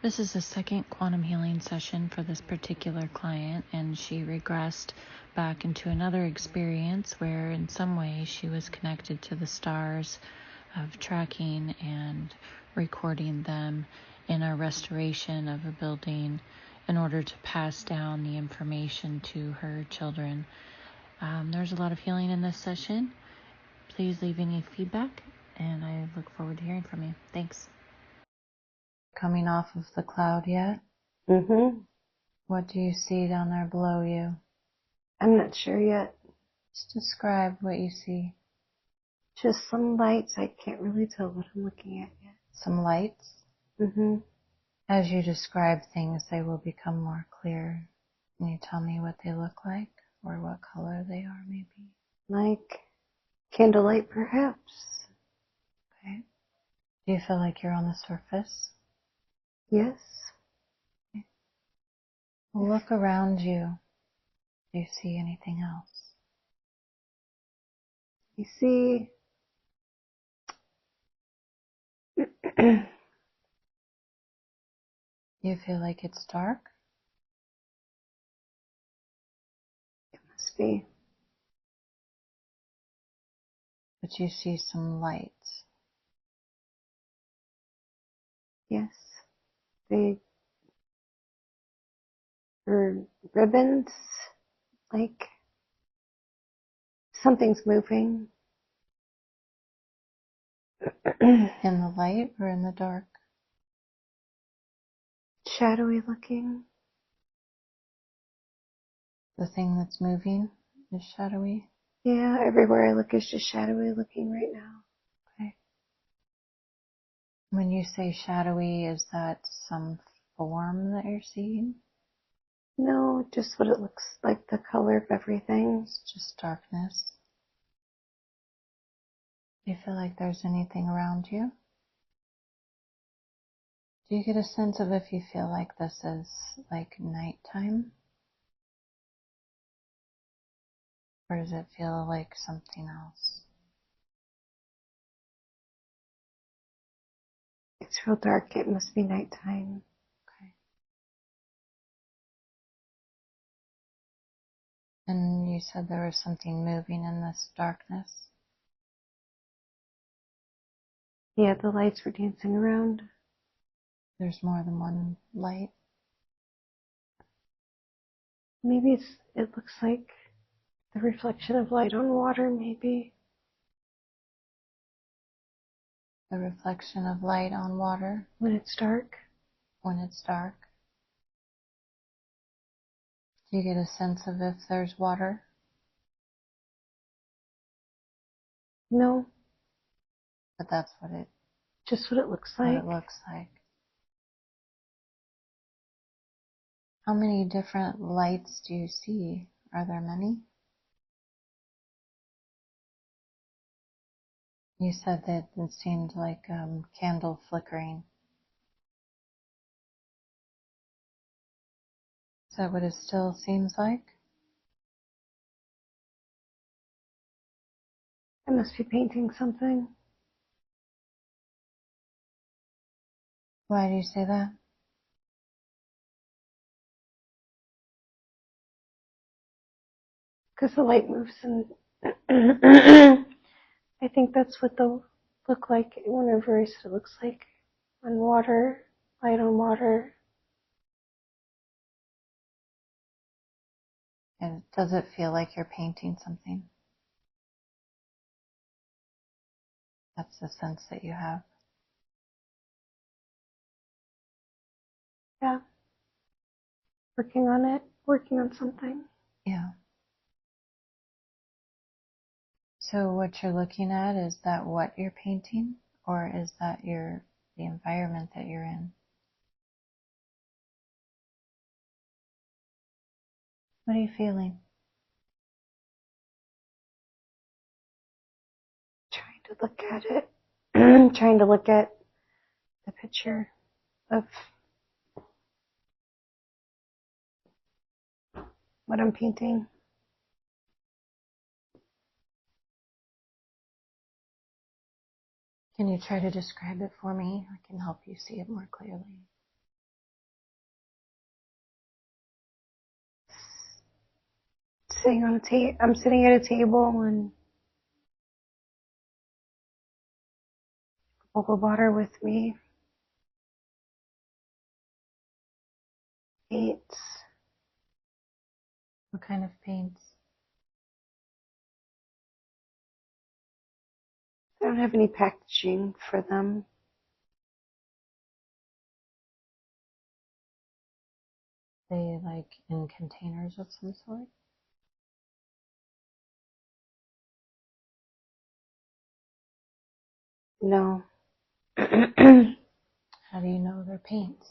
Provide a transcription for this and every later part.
This is the second quantum healing session for this particular client, and she regressed back into another experience where in some way she was connected to the stars of tracking and recording them in a restoration of a building in order to pass down the information to her children. There's a lot of healing in this session. Please leave any feedback, and I look forward to hearing from you. Thanks. Coming off of the cloud yet? Mm-hmm. What do you see down there below you? I'm not sure yet. Just describe what you see. Just some lights. I can't really tell what I'm looking at yet. Some lights? Mm-hmm. As you describe things, they will become more clear. Can you tell me what they look like? Or what color they are, maybe? Like candlelight, perhaps. Okay. Do you feel like you're on the surface? Yes. Okay. Well, look around you. Do you see anything else? You see... You feel like it's dark? It must be. But you see some lights. Yes. They are ribbons. Like something's moving. In the light or in the dark? Shadowy looking. The thing that's moving is shadowy? Yeah, everywhere I look is just shadowy looking right now. Okay. When you say shadowy, is that some form that you're seeing? No, just what it looks like, the color of everything. It's just darkness. Do you feel like there's anything around you? Do you get a sense of if you feel like this is like nighttime? Or does it feel like something else? It's real dark. It must be nighttime. Okay. And you said there was something moving in this darkness? Yeah, the lights were dancing around. There's more than one light? Maybe it looks like the reflection of light on water, maybe. The reflection of light on water? When it's dark. When it's dark? Do you get a sense of if there's water? No, But that's what it just what it looks like. How many different lights do you see? Are there many? You said that it seemed like candle flickering. Is that what it still seems like? I must be painting something. Why do you say that? Because the light moves and I think that's what they'll look like whenever it looks like on water, light on water. And does it feel like you're painting something? That's the sense that you have. Yeah. Working on it, working on something. Yeah. So what you're looking at, is that what you're painting? Or is that the environment that you're in? What are you feeling? Trying to look at it. Trying to look at the picture of what I'm painting. Can you try to describe it for me? I can help you see it more clearly. sitting on a I'm sitting at a table and a bowl of water with me. Paints. What kind of paints? I don't have any packaging for them. They like in containers of some sort? No. How do you know they're paints?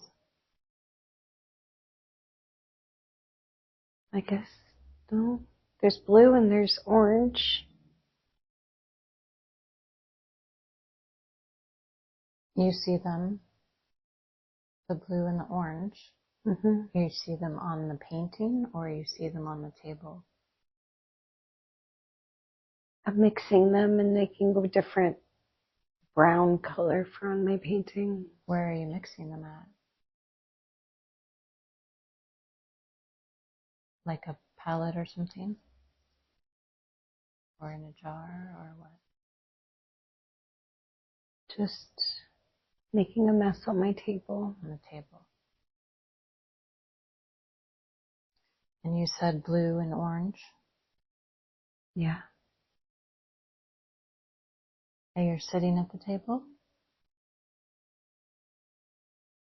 I guess no. There's blue and there's orange. You see them, the blue and the orange. Mm-hmm. You see them on the painting or you see them on the table? I'm mixing them and making a different brown color for on my painting. Where are you mixing them at? Like a palette or something? Or in a jar or what? Just making a mess on my table. On the table. And you said blue and orange? Yeah. And you're sitting at the table?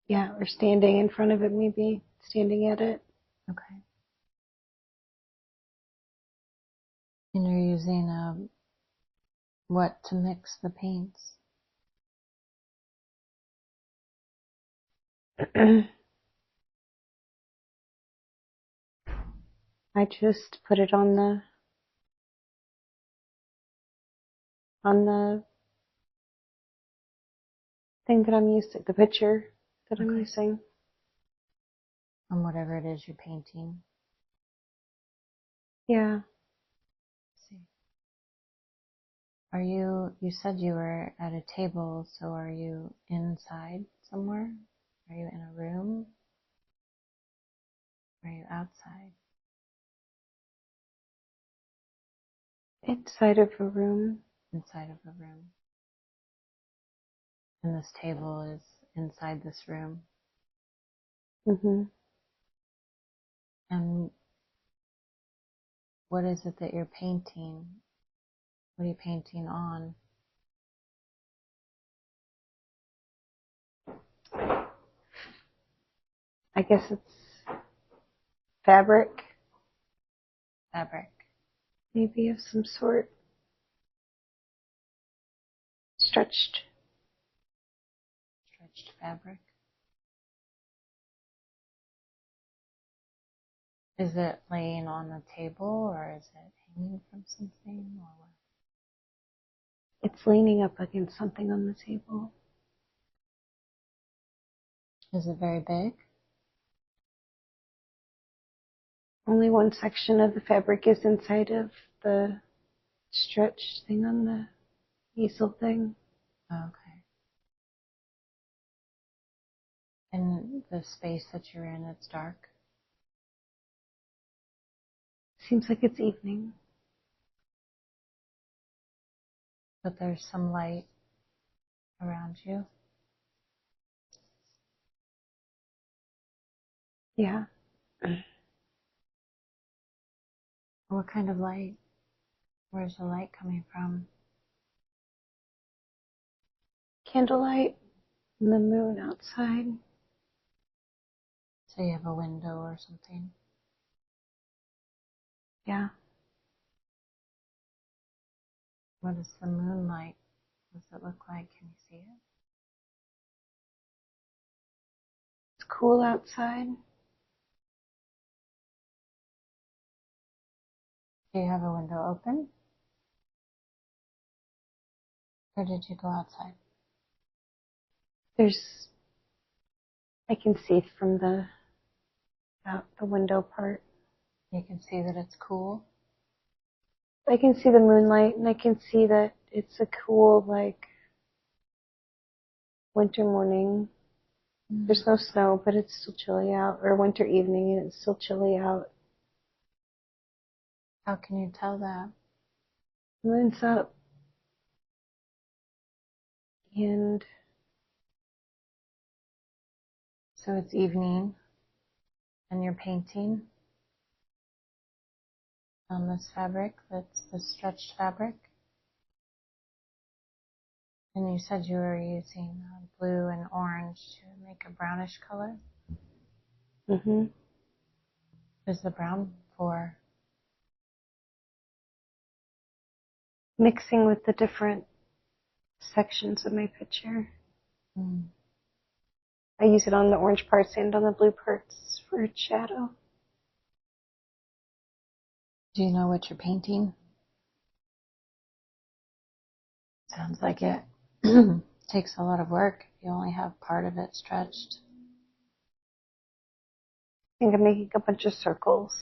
Yeah, or standing in front of it maybe. Standing at it. Okay. And you're using what to mix the paints? I just put it on the thing that I'm using, the picture that I'm using. On whatever it is you're painting. Yeah. Let's see. You said you were at a table, so are you inside somewhere? Are you in a room? Are you outside? Inside of a room. Inside of a room. And this table is inside this room. Mm-hmm. And what is it that you're painting? What are you painting on? I guess it's fabric. Fabric. Maybe of some sort. Stretched. Stretched fabric. Is it laying on the table or is it hanging from something or what? It's leaning up against something on the table. Is it very big? Only one section of the fabric is inside of the stretched thing on the easel thing. Okay. And the space that you're in, it's dark? Seems like it's evening. But there's some light around you? Yeah. What kind of light? Where's the light coming from? Candlelight and the moon outside. So you have a window or something? Yeah. What is the moonlight? What does it look like? Can you see it? It's cool outside. Do you have a window open? Or did you go outside? I can see from out the window part. You can see that it's cool. I can see the moonlight and I can see that it's a cool, like, winter morning. There's no snow, but it's still chilly out. Or winter evening and it's still chilly out. How can you tell that? Moon's up. And So it's evening and you're painting on this fabric, that's the stretched fabric. And you said you were using blue and orange to make a brownish color. Is the brown for? Mixing with the different sections of my picture. I use it on the orange parts and on the blue parts for its shadow. Do you know what you're painting? Sounds like it takes a lot of work if you only have part of it stretched. I think I'm making a bunch of circles.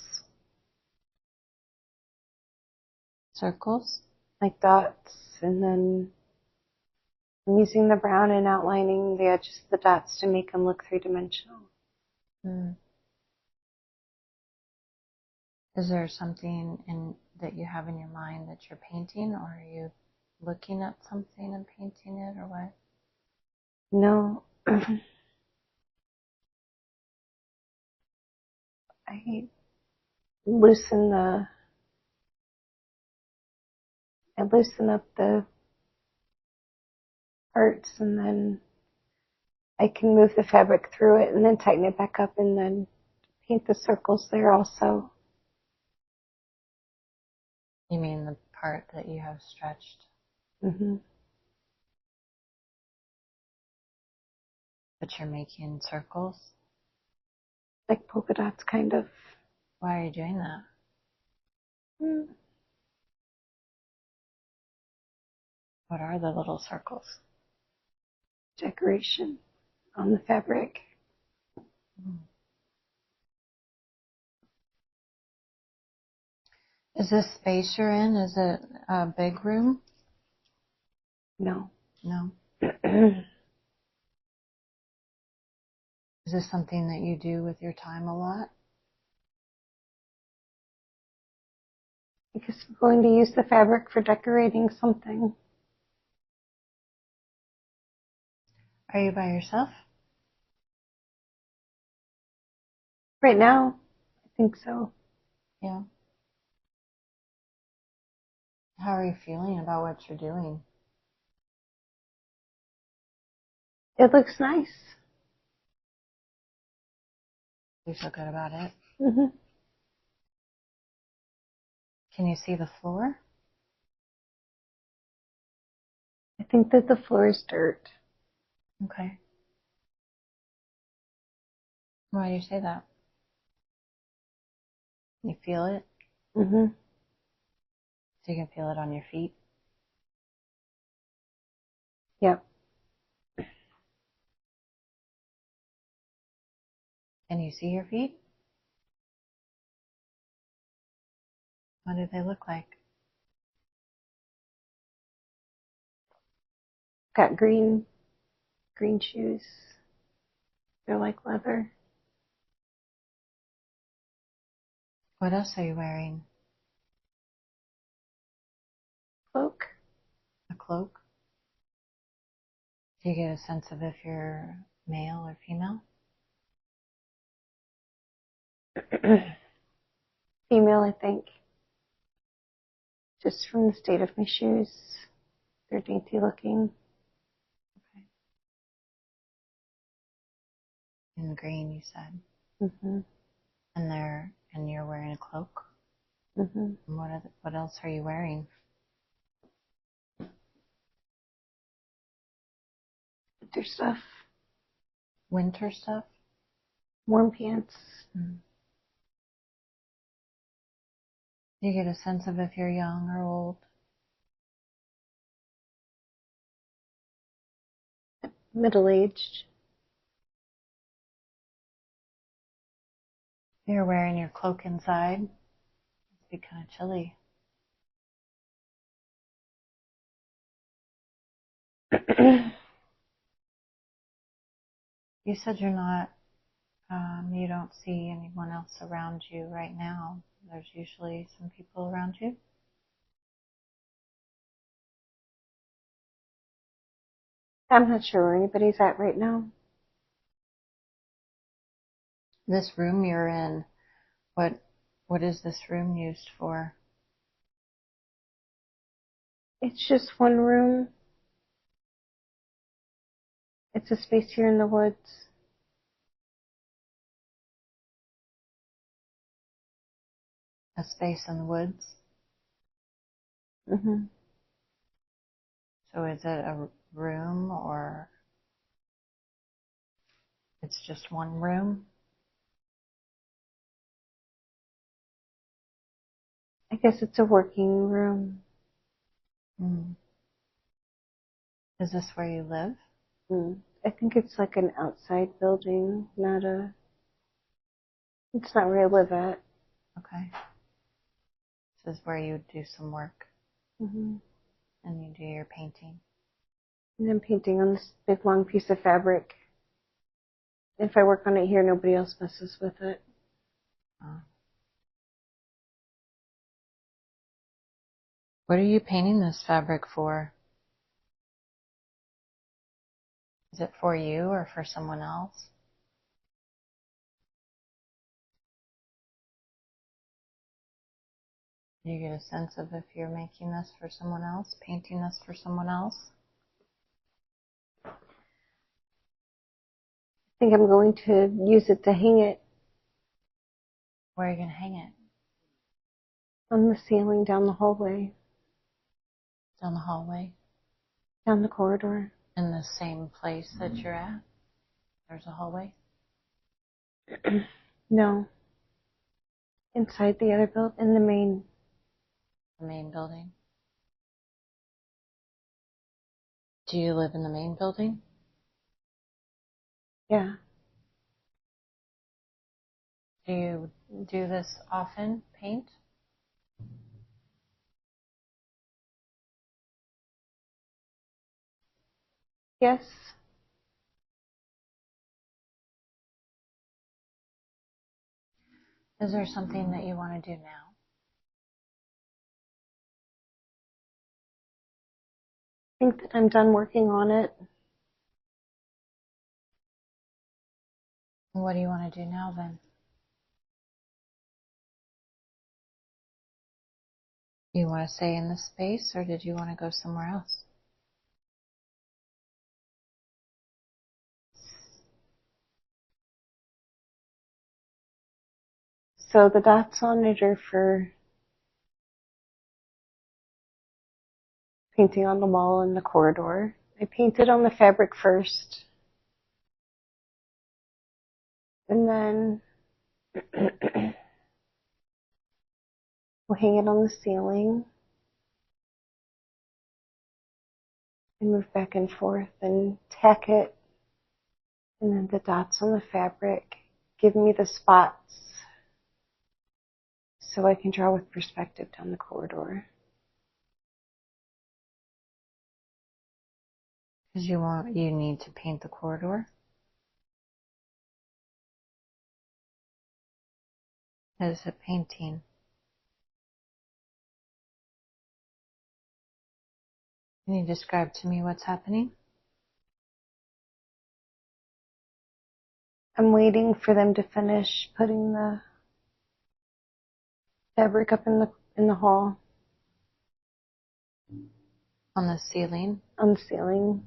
Circles? Like dots. And then I'm using the brown and outlining the edges of the dots to make them look three-dimensional. Is there something that you have in your mind that you're painting, or are you looking at something and painting it, or what? No. I loosen up the parts, and then I can move the fabric through it and then tighten it back up and then paint the circles there also. You mean the part that you have stretched? But you're making circles? Like polka dots, kind of. Why are you doing that? What are the little circles? Decoration on the fabric. Is this space you're in, is it a big room? No. No. Is this something that you do with your time a lot? Because I'm going to use the fabric for decorating something. Are you by yourself? Right now, I think so. Yeah. How are you feeling about what you're doing? It looks nice. You feel good about it? Can you see the floor? I think that the floor is dirt. Okay. Why do you say that? You feel it? So you can feel it on your feet? Yep. Can you see your feet? What do they look like? Got green shoes. They're like leather. What else are you wearing? Cloak. A cloak? Do you get a sense of if you're male or female? Female, I think. Just from the state of my shoes. They're dainty looking. Okay. In green, you said. And you're wearing a cloak? And what else are you wearing? Winter stuff. Winter stuff? Warm pants. Do you get a sense of if you're young or old? Middle-aged. You're wearing your cloak inside. It'd be kind of chilly. You said you're not You don't see anyone else around you right now. There's usually some people around you. I'm not sure where anybody's at right now. This room you're in, what is this room used for? It's just one room. It's a space here in the woods. A space in the woods? Mm-hmm. So is it a room or it's just one room? I guess it's a working room. Mm. Is this where you live? I think it's like an outside building, it's not where I live at. Okay. This is where you do some work Mm-hmm. and you do your painting. And I'm painting on this big long piece of fabric. If I work on it here, nobody else messes with it. Oh. What are you painting this fabric for? Is it for you or for someone else? Do you get a sense of if you're making this for someone else, painting this for someone else? I think I'm going to use it to hang it Where are you going to hang it? on the ceiling down the hallway, Down the hallway? down the corridor. In the same place that you're at? There's a hallway? No, inside the other building, in The main building? Do you live in the main building? yeah. Do you do this often, paint? Yes. Is there something that you want to do now? I think that I'm done working on it. What do you want to do now then? You want to stay in this space or did you want to go somewhere else? So the dots on it are for painting on the wall in the corridor. I painted on the fabric first, and then we'll hang it on the ceiling and move back and forth and tack it. And then the dots on the fabric give me the spots so I can draw with perspective down the corridor. Because you need to paint the corridor. As a painting. Can you describe to me what's happening? I'm waiting for them to finish putting the fabric up in the hall On the ceiling? on the ceiling.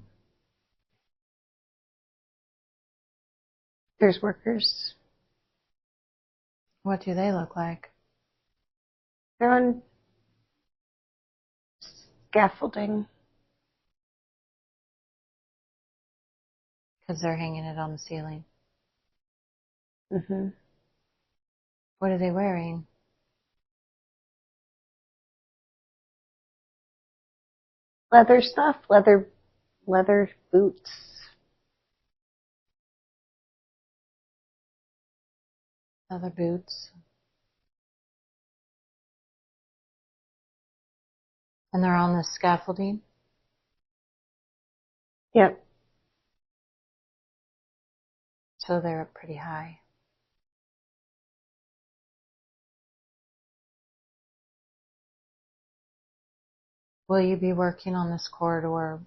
There's workers. What do they look like? They're on scaffolding. Because they're hanging it on the ceiling. Mm-hmm. What are they wearing? Leather stuff, leather boots. Leather boots. And they're on the scaffolding? Yep. So they're pretty high. Will you be working on this corridor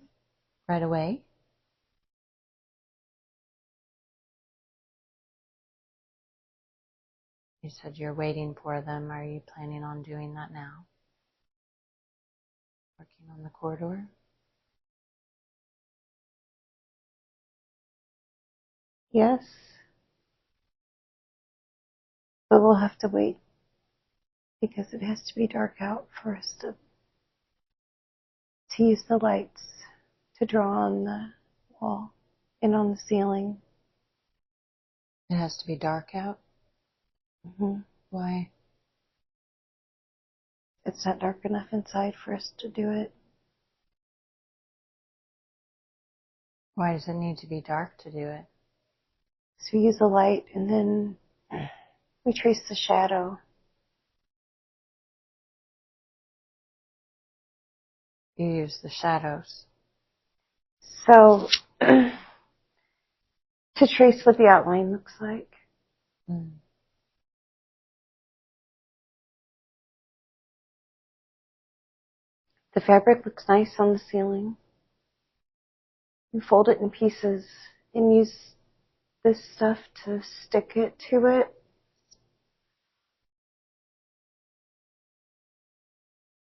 right away? You said you're waiting for them. Are you planning on doing that now? Working on the corridor? Yes. But we'll have to wait because it has to be dark out for us to use the lights to draw on the wall and on the ceiling. It has to be dark out? Mm-hmm. Why? It's not dark enough inside for us to do it. Why does it need to be dark to do it? So we use the light and then we trace the shadow. You use the shadows. So to trace what the outline looks like. Mm. The fabric looks nice on the ceiling. We fold it in pieces and use this stuff to stick it to it.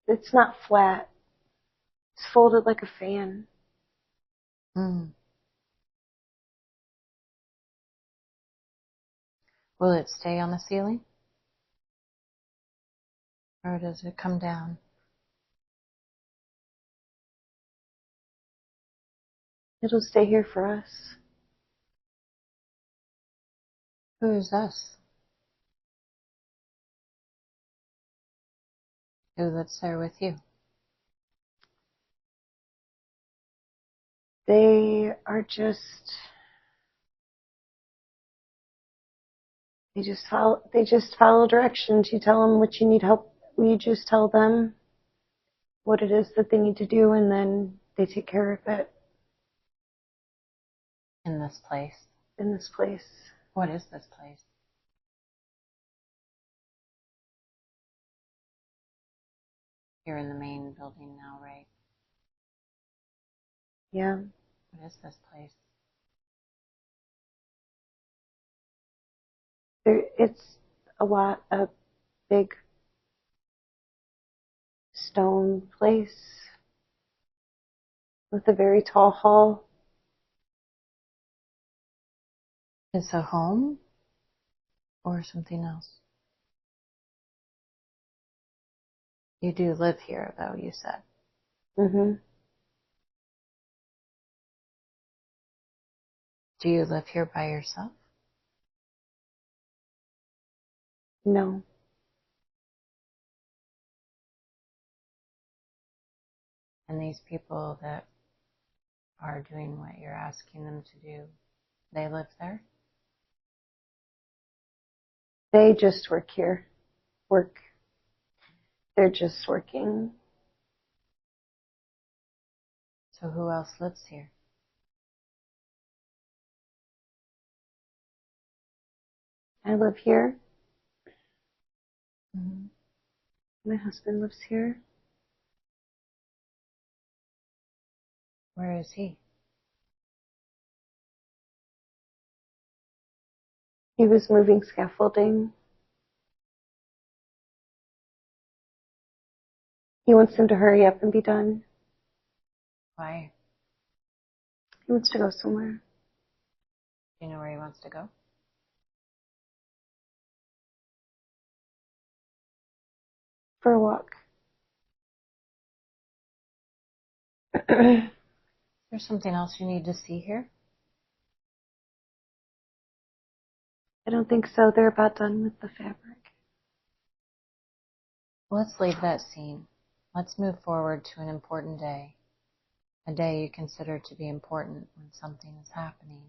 It's not flat. It's folded like a fan. Mm. Will it stay on the ceiling? Or does it come down? It'll stay here for us. Who is us? Who lives there with you? They are just, they just follow directions. You tell them what you need help. You just tell them what it is that they need to do, and then they take care of it. In this place. In this place. What is this place? You're in the main building now, right? Yeah. What is this place? It's a big stone place with a very tall hall. It's a home or something else? You do live here, though, you said. Mm-hmm. Do you live here by yourself? No. And these people that are doing what you're asking them to do, they live there? They just work here. They're just working. So who else lives here? I live here. Mm-hmm. My husband lives here. Where is he? He was moving scaffolding. He wants them to hurry up and be done. Why? He wants to go somewhere. Do you know where he wants to go? For a walk. There's something else you need to see here? I don't think so. They're about done with the fabric. Let's leave that scene. Let's move forward to an important day. A day you consider to be important when something is happening.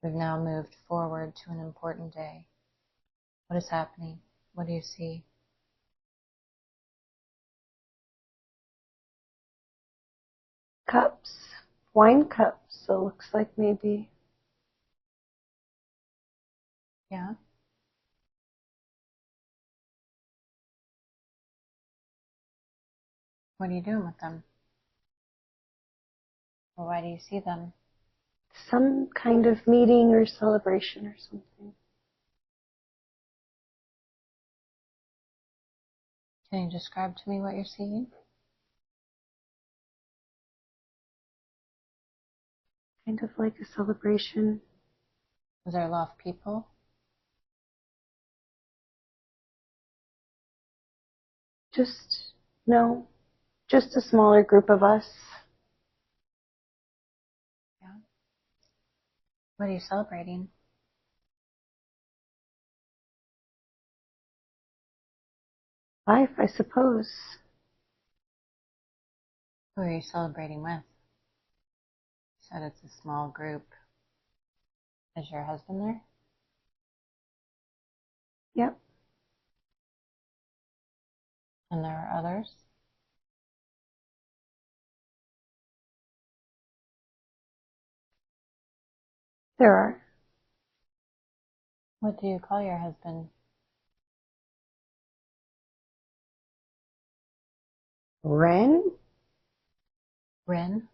We've now moved forward to an important day. What is happening? What do you see? Cups. Wine cups, so it looks like maybe. Yeah? What are you doing with them? Or why do you see them? Some kind of meeting or celebration or something. Can you describe to me what you're seeing? Kind of like a celebration. Is there a lot of people? No, just a smaller group of us. Yeah. What are you celebrating? Life, I suppose. Who are you celebrating with? You said it's a small group. Is your husband there? Yep. And there are others? There are. What do you call your husband? Ren? Ren?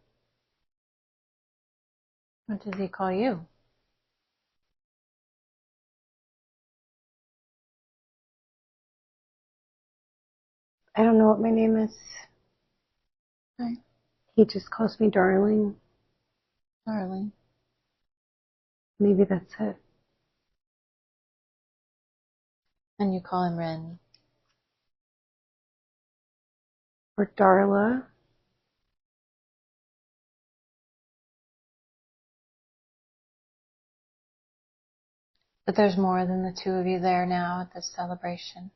What does he call you? I don't know what my name is. Hi. He just calls me darling. Darling. Maybe that's it. And you call him Ren. Or Darla. But there's more than the two of you there now at this celebration.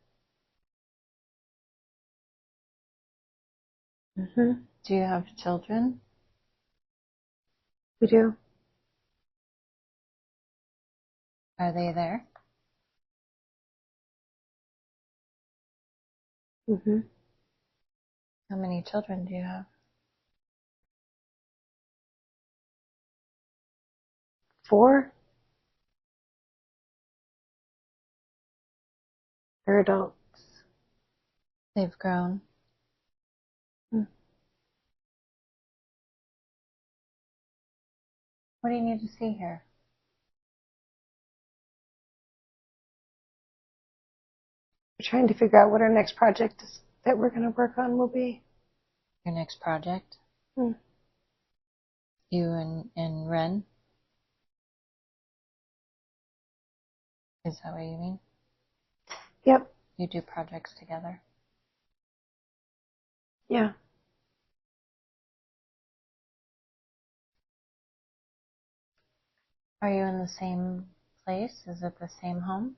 Mm-hmm. Do you have children? We do. Are they there? Mm-hmm. How many children do you have? 4. They're adults. They've grown. Mm. What do you need to see here? We're trying to figure out what our next project is that we're going to work on will be. Your next project? Mm. You and Ren? Is that what you mean? Yep. You do projects together? Yeah. Are you in the same place? Is it the same home?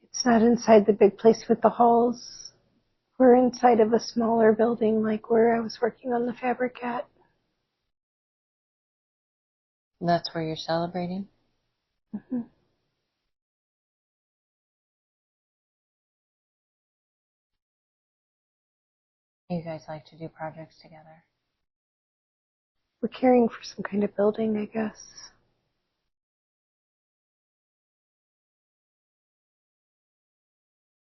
It's not inside the big place with the halls. We're inside of a smaller building like where I was working on the fabric at. That's where you're celebrating? Mm-hmm. You guys like to do projects together? We're caring for some kind of building, I guess.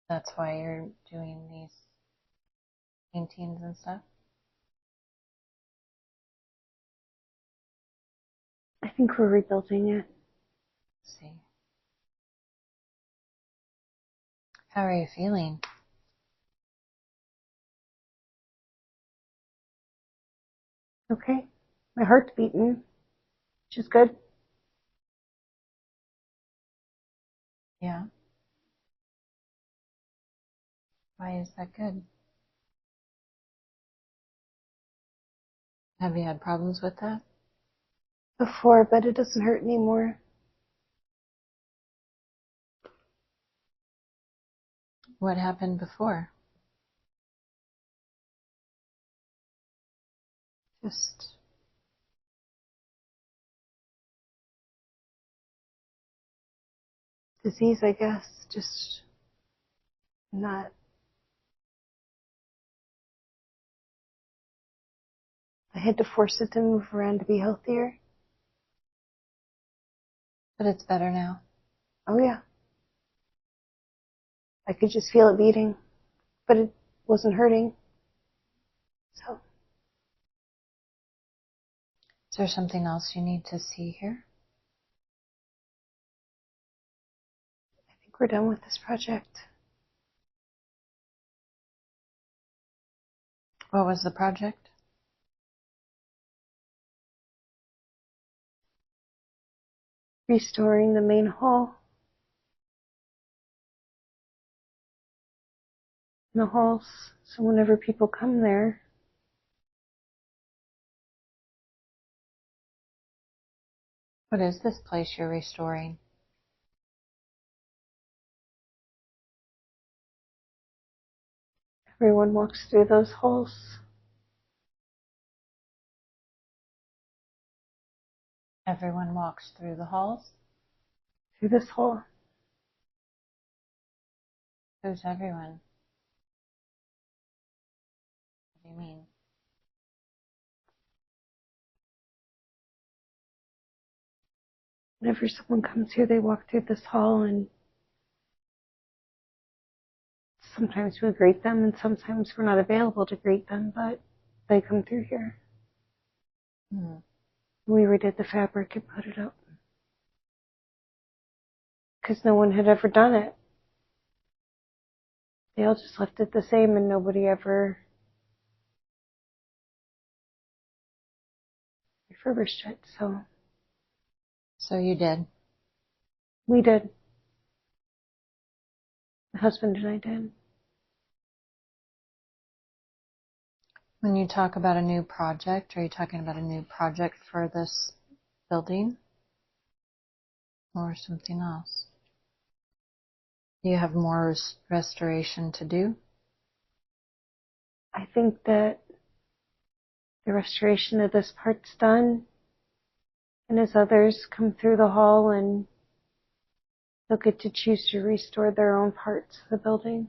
That's why you're doing these paintings and stuff? I think we're rebuilding it. Let's see. How are you feeling? Okay. My heart's beating, which is good. Yeah. Why is that good? Have you had problems with that? Before, but it doesn't hurt anymore. What happened before? Just disease, I guess. Just not. I had to force it to move around to be healthier. But it's better now. Oh, yeah. I could just feel it beating. but it wasn't hurting. So, is there something else you need to see here? I think we're done with this project. What was the project? Restoring the main hall. The halls, so whenever people come there, What is this place you're restoring? everyone walks through those halls. Everyone walks through the halls? Through this hall. Who's everyone? What do you mean? Whenever someone comes here, they walk through this hall, and sometimes we greet them, and sometimes we're not available to greet them, but they come through here. We redid the fabric and put it up. Because no one had ever done it. They all just left it the same, and nobody ever refurbished it, so So you did? we did. My husband and I did. When you talk about a new project, are you talking about a new project for this building? Or something else? You have more restoration to do? I think that the restoration of this part's done, and as others come through the hall, and they'll get to choose to restore their own parts of the building.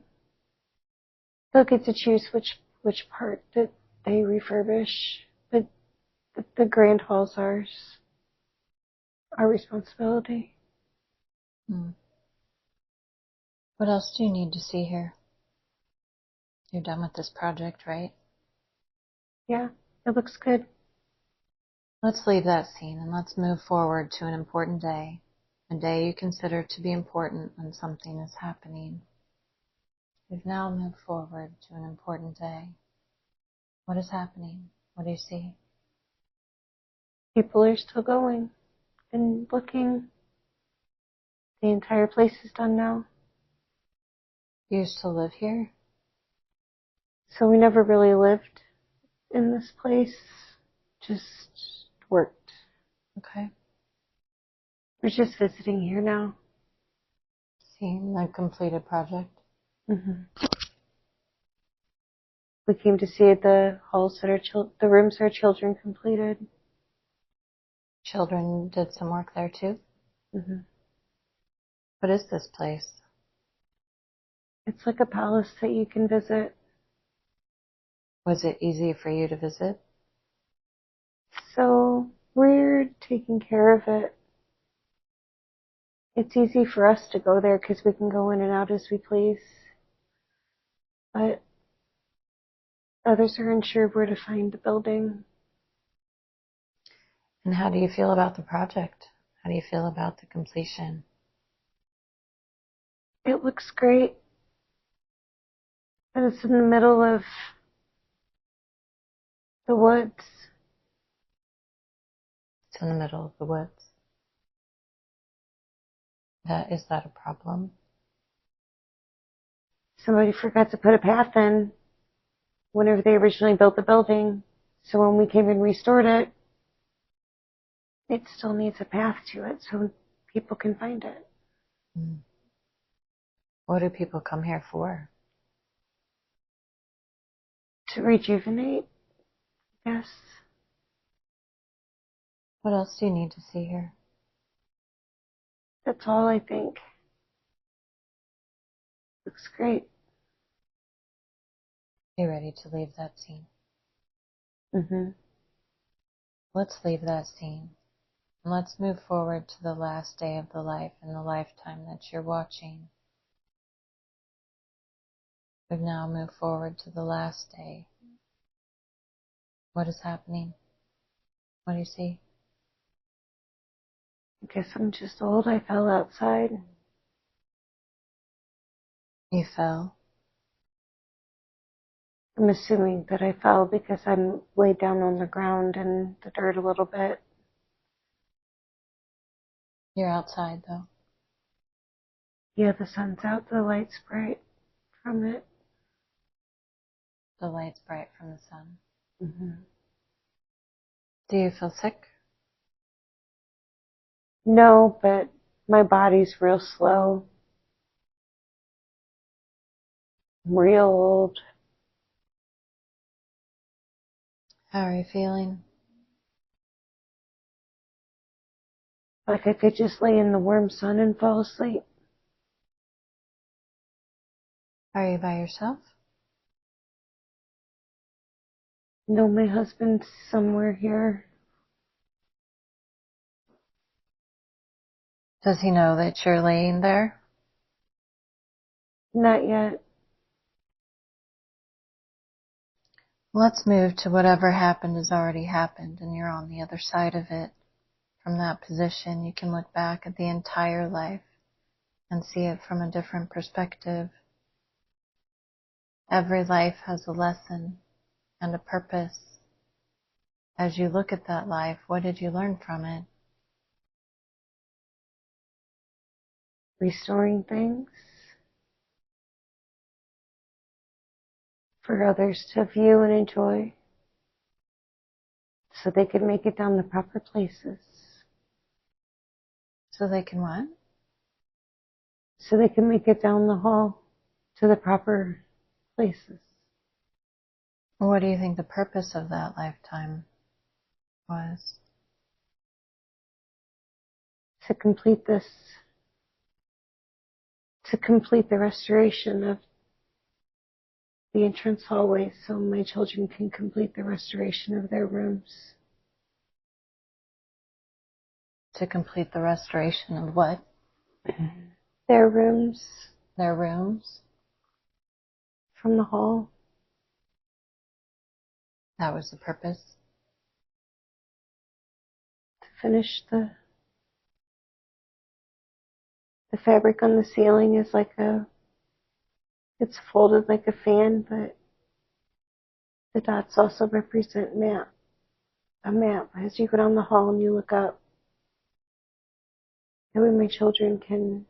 They'll get to choose which part that they refurbish, but the grand hall's ours, our responsibility. What else do you need to see here? You're done with this project, right? Yeah, it looks good. Let's leave that scene and let's move forward to an important day. A day you consider to be important when something is happening. We've now moved forward to an important day. What is happening? What do you see? People are still going and looking. The entire place is done now. You used to live here? So we never really lived in this place, just worked. Okay. We're just visiting here now. Seeing the completed project? We came to see the halls that the rooms our children completed. Children did some work there too? What is this place? It's like a palace that you can visit. Was it easy for you to visit? So we're taking care of it. It's easy for us to go there because we can go in and out as we please. But others are unsure where to find the building. And how do you feel about the project? How do you feel about the completion? It looks great. But it's in the middle of the woods. It's in the middle of the woods. Is that a problem? Somebody forgot to put a path in whenever they originally built the building. So when we came and restored it, it still needs a path to it so people can find it. What do people come here for? To rejuvenate, I guess. What else do you need to see here? That's all, I think. Looks great. You ready to leave that scene? Let's leave that scene. And let's move forward to the last day of the life and the lifetime that you're watching. We've now moved forward to the last day. What is happening? What do you see? I guess I'm just old. I fell outside. You fell. I'm assuming that I fell because I'm laid down on the ground in the dirt a little bit. You're outside, though. Yeah, the sun's out, the light's bright from it. The light's bright from the sun. Mm-hmm. Do you feel sick? No, but my body's real slow. I'm real old. How are you feeling? Like I could just lay in the warm sun and fall asleep. Are you by yourself? No, my husband's somewhere here. Does he know that you're laying there? Not yet. Let's move to whatever happened has already happened, and you're on the other side of it. From that position, you can look back at the entire life and see it from a different perspective. Every life has a lesson and a purpose. As you look at that life, what did you learn from it? Restoring things for others to view and enjoy so they can make it down the proper places. So they can what? So they can make it down the hall to the proper places. What do you think the purpose of that lifetime was? To complete this, to complete the restoration of the entrance hallways so my children can complete the restoration of their rooms. To complete the restoration of what? Their rooms. Their rooms? From the hall. That was the purpose? To finish the fabric on the ceiling is it's folded like a fan, but the dots also represent a map. As you go down the hall and you look up, that way my children can,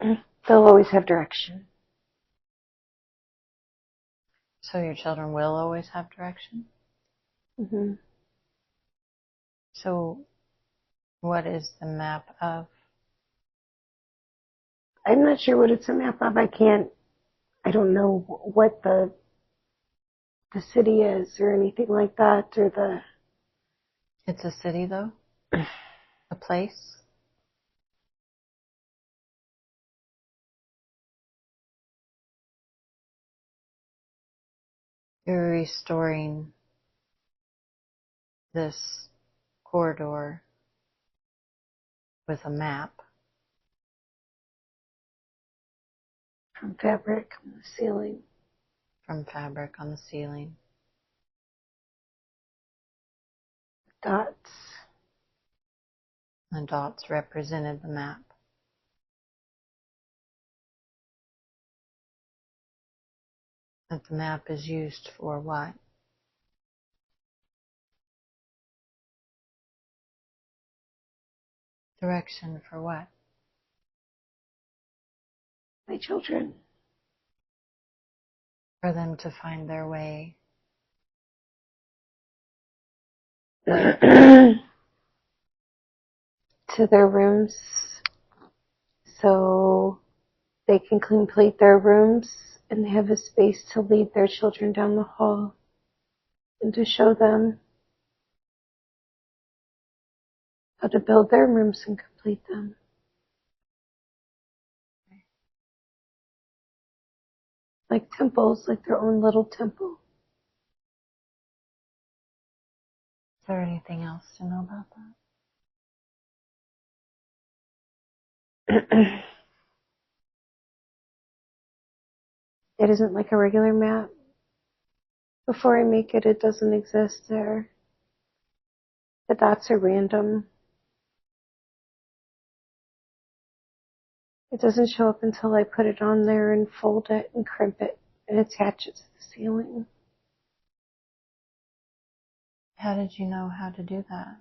they'll always have direction. So your children will always have direction? Mm-hmm. So what is the map of? I'm not sure what it's a map of. I don't know what the city is or anything like that, or It's a city, though? A place? You're restoring this corridor with a map. from fabric on the ceiling. From fabric on the ceiling. Dots. The dots represented the map. That the map is used for what? Direction for what? My children. For them to find their way. To their rooms so they can complete their rooms and have a space to lead their children down the hall and to show them how to build their rooms and complete them. Like temples, like their own little temple. Is there anything else to know about that? It isn't like a regular map. Before I make it, it doesn't exist there. The dots are random. It doesn't show up until I put it on there and fold it and crimp it and attach it to the ceiling. How did you know how to do that?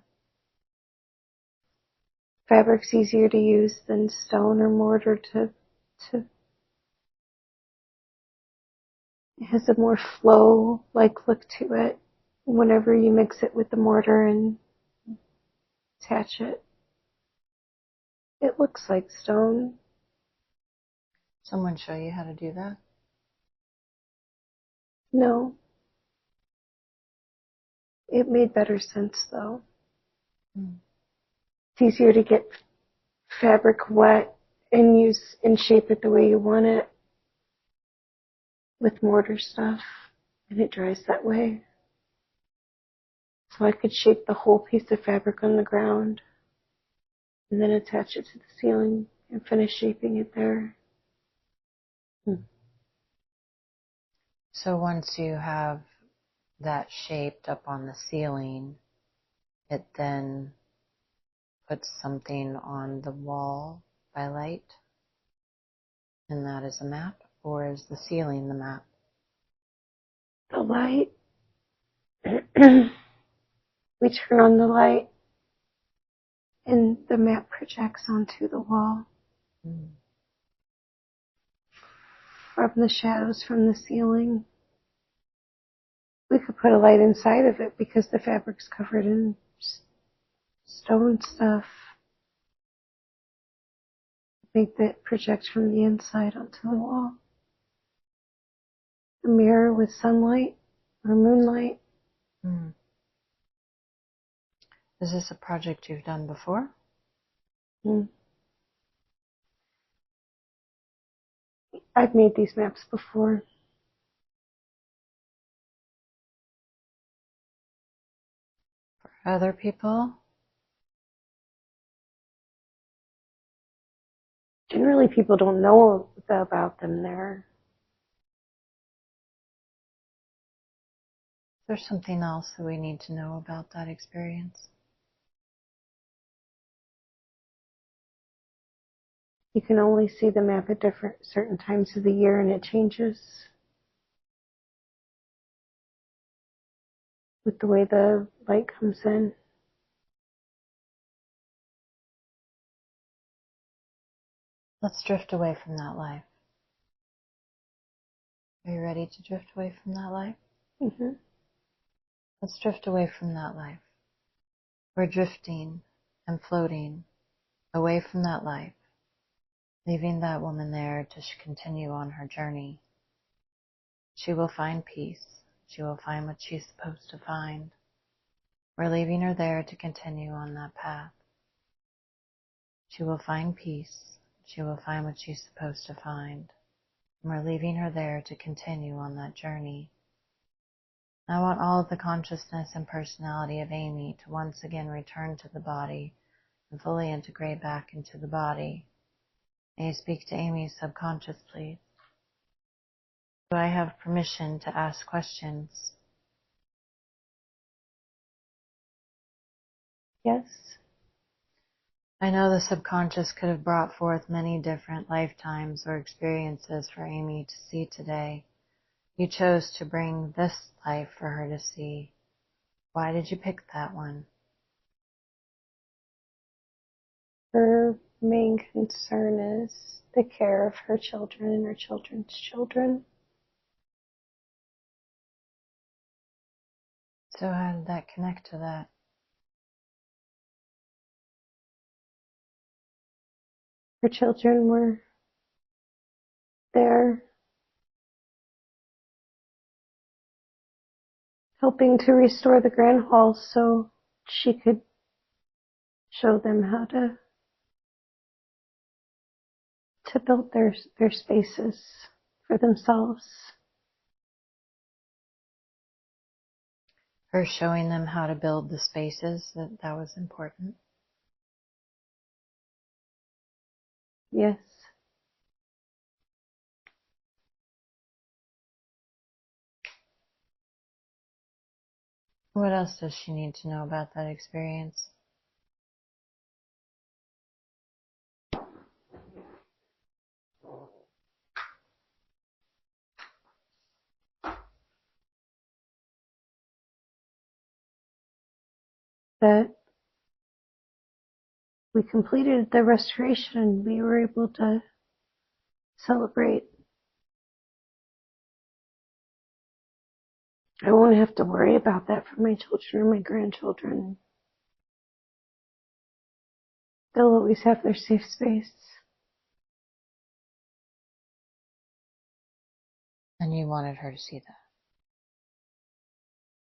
Fabric's easier to use than stone or mortar to it has a more flow-like look to it whenever you mix it with the mortar and attach it. It looks like stone. Someone show you how to do that? No. It made better sense though. It's easier to get fabric wet and use and shape it the way you want it with mortar stuff, and it dries that way. So I could shape the whole piece of fabric on the ground and then attach it to the ceiling and finish shaping it there. So once you have that shaped up on the ceiling, it then puts something on the wall by light, and that is a map, or is the ceiling the map? The light. We turn on the light and the map projects onto the wall from the shadows from the ceiling. We could put a light inside of it because the fabric's covered in stone stuff. Make that project from the inside onto the wall. A mirror with sunlight or moonlight. Is this a project you've done before? I've made these maps before. For other people? Generally, people don't know about them there. There's something else that we need to know about that experience. You can only see the map at certain times of the year, and it changes with the way the light comes in. Let's drift away from that life. Are you ready to drift away from that life? Mm-hmm. Let's drift away from that life. We're drifting and floating away from that life, leaving that woman there to continue on her journey. She will find peace. She will find what she's supposed to find. We're leaving her there to continue on that path. She will find peace. She will find what she's supposed to find. And we're leaving her there to continue on that journey. I want all of the consciousness and personality of Amy to once again return to the body and fully integrate back into the body. May you speak to Amy's subconscious, please? Do I have permission to ask questions? Yes. I know the subconscious could have brought forth many different lifetimes or experiences for Amy to see today. You chose to bring this life for her to see. Why did you pick that one? Her main concern is the care of her children and her children's children. So how did that connect to that? Her children were there helping to restore the Grand Hall so she could show them how to build their spaces for themselves. Her showing them how to build the spaces, that was important. Yes. What else does she need to know about that experience? That we completed the restoration and we were able to celebrate. I won't have to worry about that for my children or my grandchildren. They'll always have their safe space. And you wanted her to see that?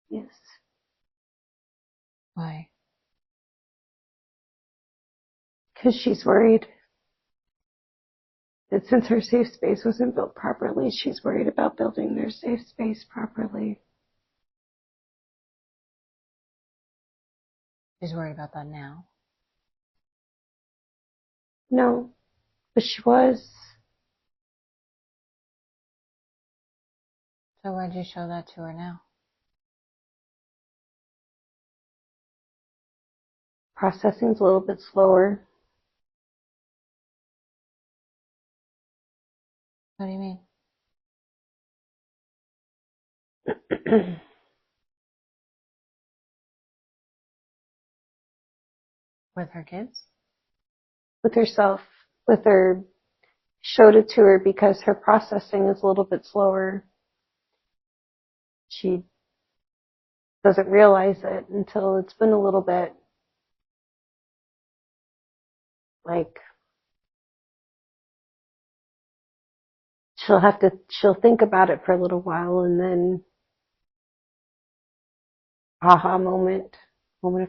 Yes. Why? Because she's worried that since her safe space wasn't built properly, she's worried about building their safe space properly. She's worried about that now? No, but she was. So why'd you show that to her now? Processing's a little bit slower. What do you mean? With her kids? With herself, with her, showed it to her because her processing is a little bit slower. She doesn't realize it until it's been a little bit. Like, she'll think about it for a little while and then aha moment of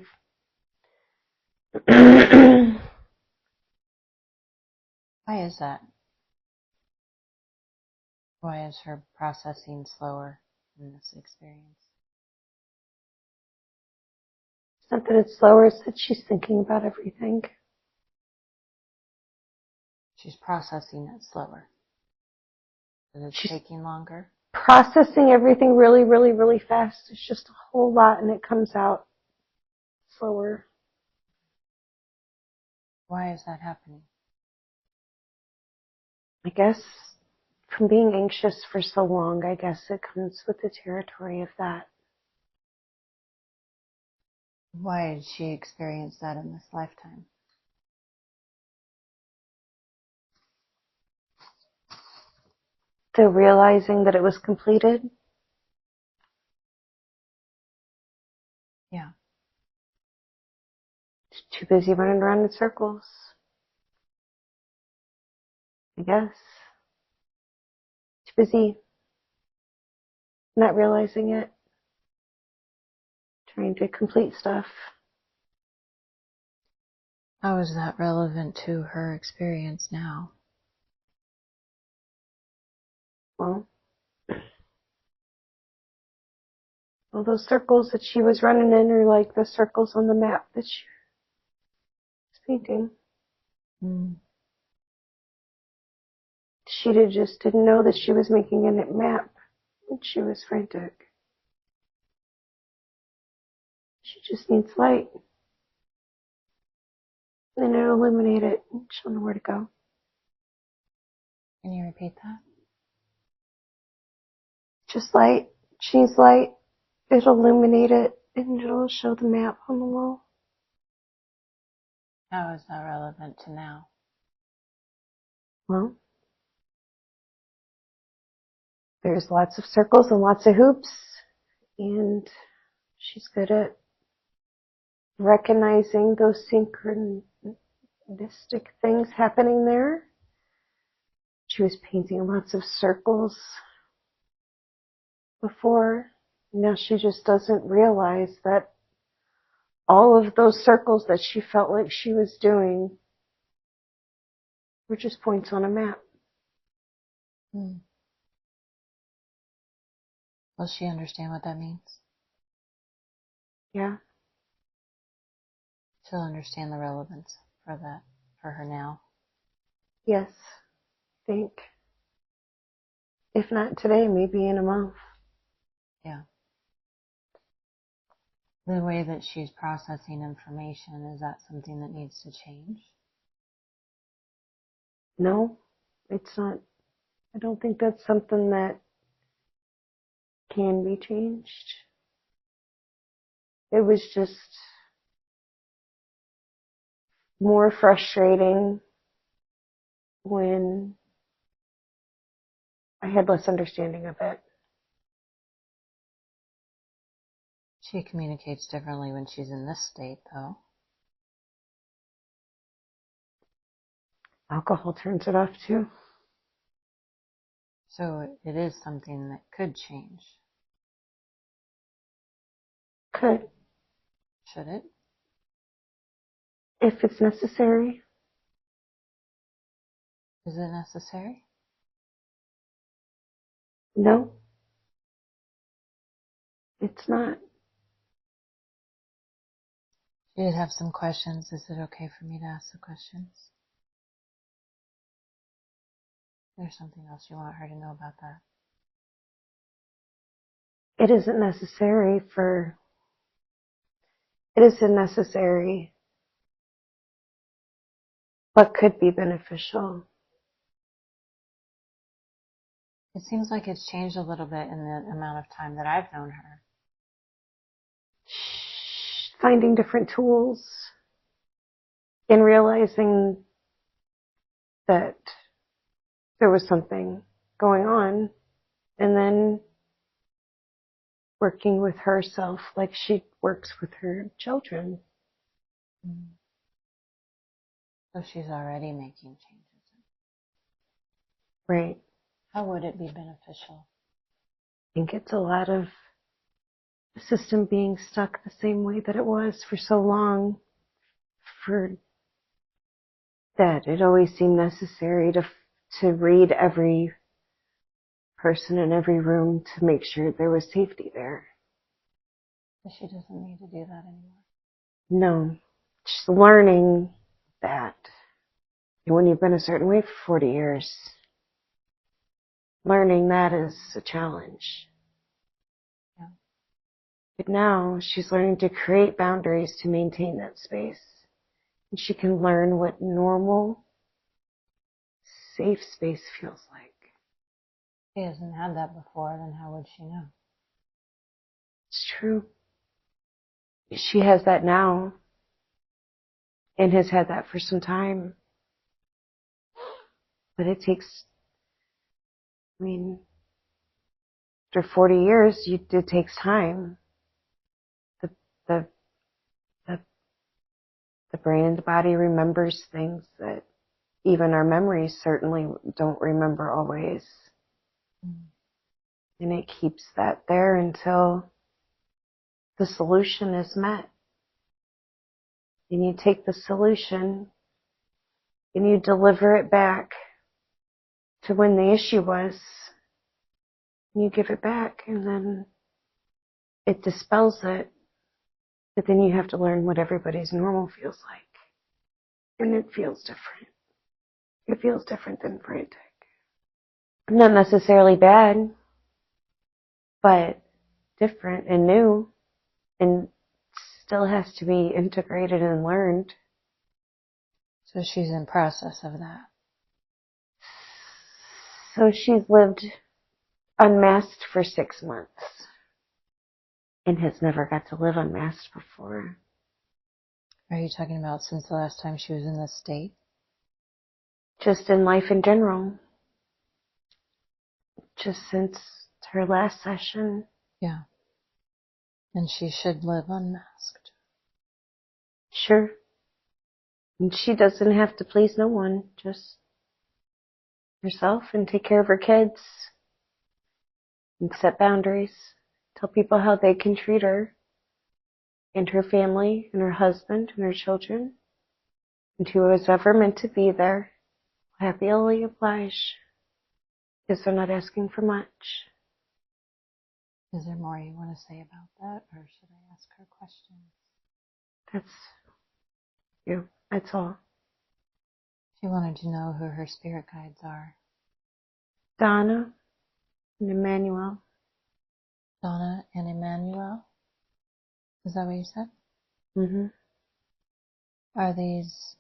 Why is that? Why is her processing slower in this experience? It's not that it's slower, it's that she's thinking about everything. She's processing it slower. Is it She's taking longer? processing everything really, really, really fast. It's just a whole lot and it comes out slower. Why is that happening? I guess from being anxious for so long, I guess it comes with the territory of that. Why did she experience that in this lifetime? The realizing that it was completed. Yeah. Too busy running around in circles. I guess. Too busy not realizing it. Trying to complete stuff. How is that relevant to her experience now? Well, all those circles that she was running in are like the circles on the map that she was painting. She just didn't know that she was making a map when she was frantic. She just needs light. And it'll illuminate it. She'll know where to go. Can you repeat that? Just light. She needs light. It'll illuminate it and it'll show the map on the wall. How is that relevant to now? Well, there's lots of circles and lots of hoops, and she's good at recognizing those synchronistic things happening there. She was painting lots of circles before. Now she just doesn't realize that all of those circles that she felt like she was doing were just points on a map. Will she understand what that means? Yeah. She'll understand the relevance for that, for her now. Yes. I think. If not today, maybe in a month. Yeah. The way that she's processing information, is that something that needs to change? No, it's not. I don't think that's something that can be changed. It was just more frustrating when I had less understanding of it. She communicates differently when she's in this state, though. Alcohol turns it off too. So it is something that could change. Could, Should it? if it's necessary. Is it necessary? No, it's not. She did have some questions. Is it okay for me to ask the questions? There's something else you want her to know about that. It isn't necessary for. It isn't necessary, but could be beneficial. It seems like it's changed a little bit in the amount of time that I've known her. Finding different tools and realizing that there was something going on, and then working with herself like she works with her children. So she's already making changes. Right. How would it be beneficial? I think it's a lot of the system being stuck the same way that it was for so long, for that it always seemed necessary to read every person in every room to make sure there was safety there. But she doesn't need to do that anymore. No, just learning that when you've been a certain way for 40 years, learning that is a challenge. Yeah. But now she's learning to create boundaries to maintain that space. And she can learn what normal, safe space feels like. She hasn't had that before, then how would she know? It's true. She has that now and has had that for some time. But it takes, after 40 years, it takes time. The, the, the, the brain and the body remembers things that even our memories certainly don't remember always. And it keeps that there until the solution is met. And you take the solution and you deliver it back to when the issue was. And you give it back, and then it dispels it. But then you have to learn what everybody's normal feels like. And it feels different. It feels different than frantic. Not necessarily bad, but different and new, and still has to be integrated and learned. So she's in process of that. So she's lived unmasked for 6 months and has never got to live unmasked before. Are you talking about since the last time she was in this state? Just in life in general. Just since her last session. Yeah. And she should live unmasked. Sure. And she doesn't have to please no one, just herself, and take care of her kids and set boundaries. Tell people how they can treat her and her family and her husband and her children and who is ever meant to be there. Happily oblige, because they're not asking for much. Is there more you want to say about that, or should I ask her questions? That's you. That's all. She wanted to know who her spirit guides are. Donna and Emmanuel. Donna and Emmanuel? Is that what you said? Mm-hmm. Are these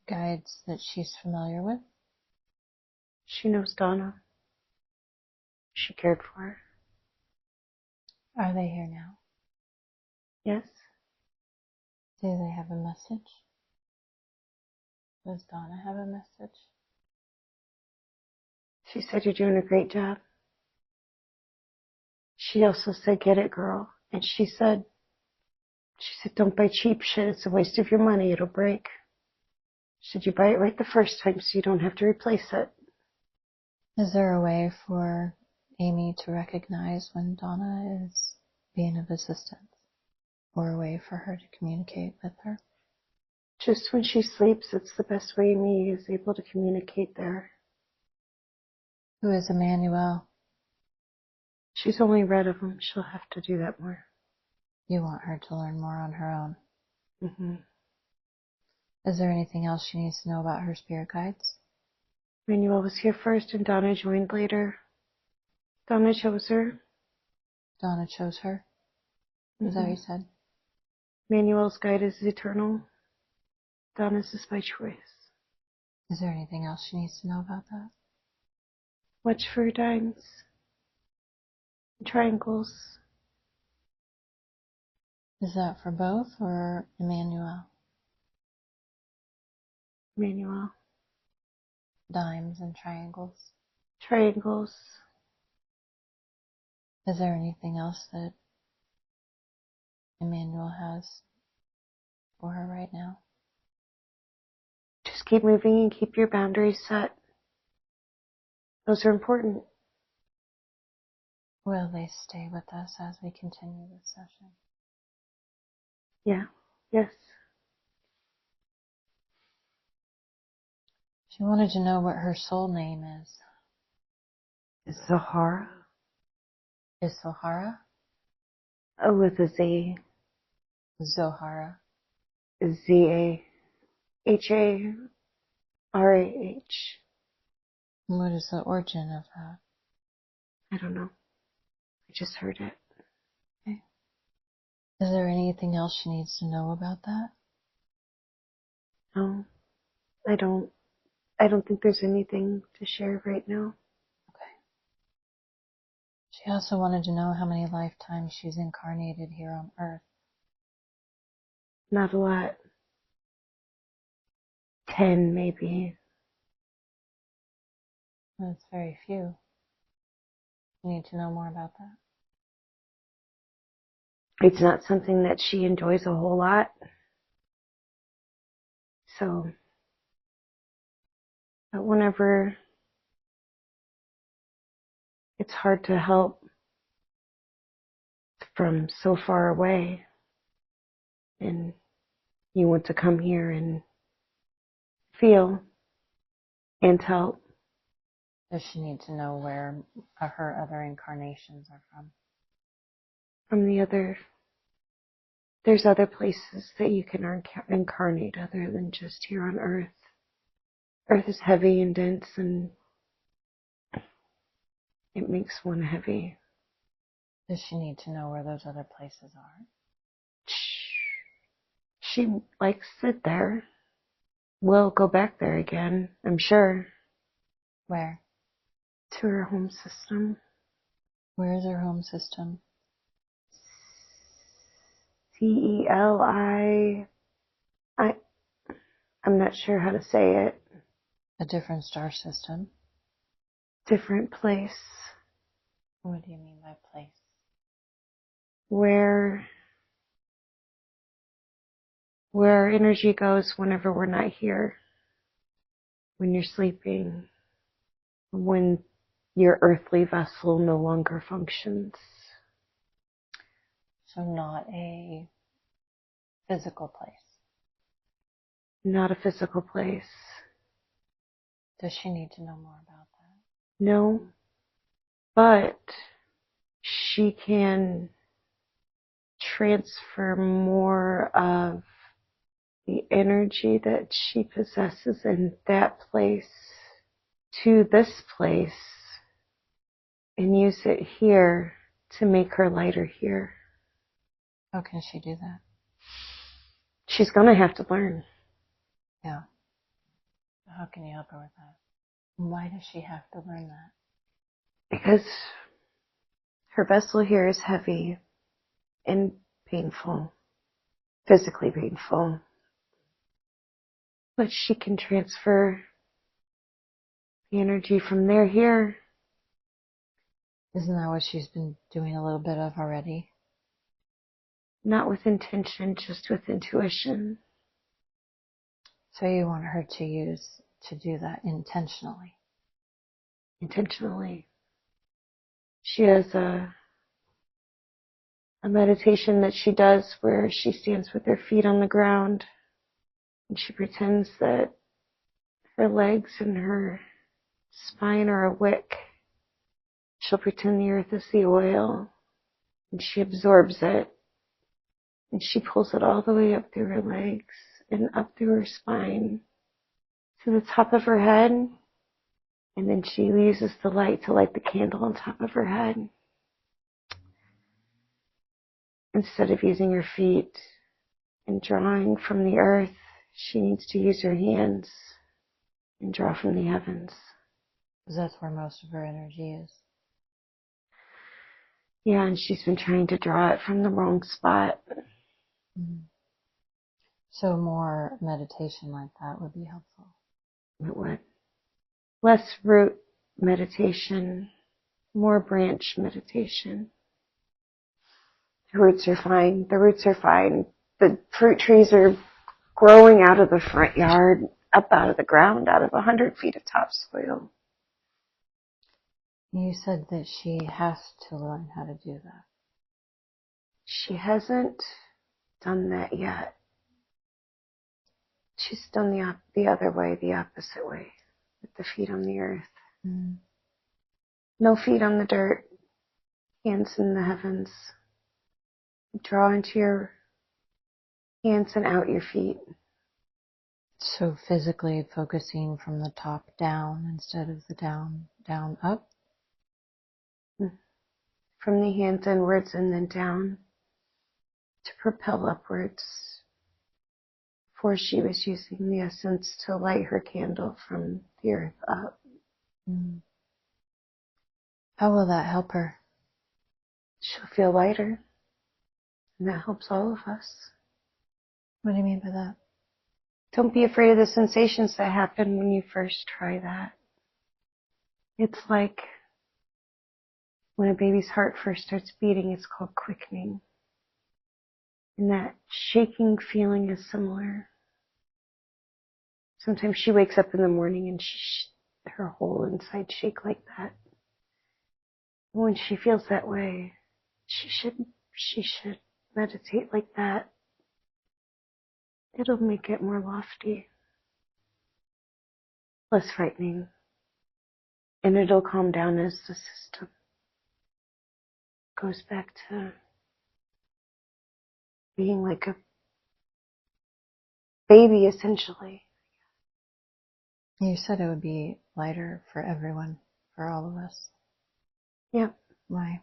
guides that she's familiar with? She knows Donna. She cared for her. Are they here now? Yes. Do they have a message? Does Donna have a message? She said you're doing a great job. She also said, get it, girl. And she said, don't buy cheap shit. It's a waste of your money. It'll break. Should you buy it right the first time so you don't have to replace it? Is there a way for Amy to recognize when Donna is being of assistance? Or a way for her to communicate with her? Just when she sleeps, it's the best way Amy is able to communicate there. Who is Emmanuel? She's only read of him. She'll have to do that more. You want her to learn more on her own. Mm-hmm. Is there anything else she needs to know about her spirit guides? Manuel was here first and Donna joined later. Donna chose her. Donna chose her? Is that what you said? Manuel's guide is eternal. Donna's is by choice. Is there anything else she needs to know about that? Watch for her dimes. Triangles. Is that for both or Emmanuel? Manuel. Dimes and triangles. Triangles. Is there anything else that Emmanuel has for her right now? Just keep moving and keep your boundaries set. Those are important. Will they stay with us as we continue this session? Yeah. Yes. She wanted to know what her soul name is. Zahara. Is Zohara? Oh, with a Z. Zohara. Z-A-H-A-R-A-H. What is the origin of that? I don't know. I just heard it. Okay. Is there anything else she needs to know about that? No, I don't. I don't think there's anything to share right now. Okay. She also wanted to know how many lifetimes she's incarnated here on Earth. Not a lot. 10 maybe. That's very few. You need to know more about that. It's not something that she enjoys a whole lot. So, but whenever it's hard to help from so far away, and you want to come here and feel and help. Does she need to know where her other incarnations are from? From there's other places that you can incarnate other than just here on Earth. Earth is heavy and dense, and it makes one heavy. Does she need to know where those other places are? She likes it there. We'll go back there again, I'm sure. Where? To her home system. Where is her home system? Celi. I'm not sure how to say it. A different star system. Different place. What do you mean by place? Where our energy goes whenever we're not here. When you're sleeping. When your earthly vessel no longer functions. So not a physical place. Not a physical place. Does she need to know more about that? No. But she can transfer more of the energy that she possesses in that place to this place and use it here to make her lighter here. How can she do that? She's going to have to learn. Yeah. How can you help her with that? Why does she have to learn that? Because her vessel here is heavy and painful, physically painful. But she can transfer the energy from there here. Isn't that what she's been doing a little bit of already? Not with intention, just with intuition. So you want her to do that intentionally? Intentionally. She has a meditation that she does where she stands with her feet on the ground and she pretends that her legs and her spine are a wick. She'll pretend the earth is the oil and she absorbs it and she pulls it all the way up through her legs and up through her spine to the top of her head, and then she uses the light to light the candle on top of her head. Instead of using her feet and drawing from the earth, she needs to use her hands and draw from the heavens. Because that's where most of her energy is. Yeah, and she's been trying to draw it from the wrong spot. Mm. So more meditation like that would be helpful. It would. Less root meditation, more branch meditation. The roots are fine. The roots are fine. The fruit trees are growing out of the front yard, up out of the ground, out of 100 feet of topsoil. You said that she has to learn how to do that. She hasn't done that yet. She's done the other way, the opposite way, with the feet on the earth. Mm. No feet on the dirt, hands in the heavens. Draw into your hands and out your feet. So physically focusing from the top down instead of the down up? From the hands inwards and then down to propel upwards. For she was using the essence to light her candle from the earth up. Mm. How will that help her? She'll feel lighter, and that helps all of us. What do you mean by that? Don't be afraid of the sensations that happen when you first try that. It's like when a baby's heart first starts beating, it's called quickening. And that shaking feeling is similar. Sometimes she wakes up in the morning and her whole inside shake like that. And when she feels that way, she should meditate like that. It'll make it more lofty, less frightening, and it'll calm down as the system goes back to being like a baby, essentially. You said it would be lighter for everyone, for all of us. Yep. Why?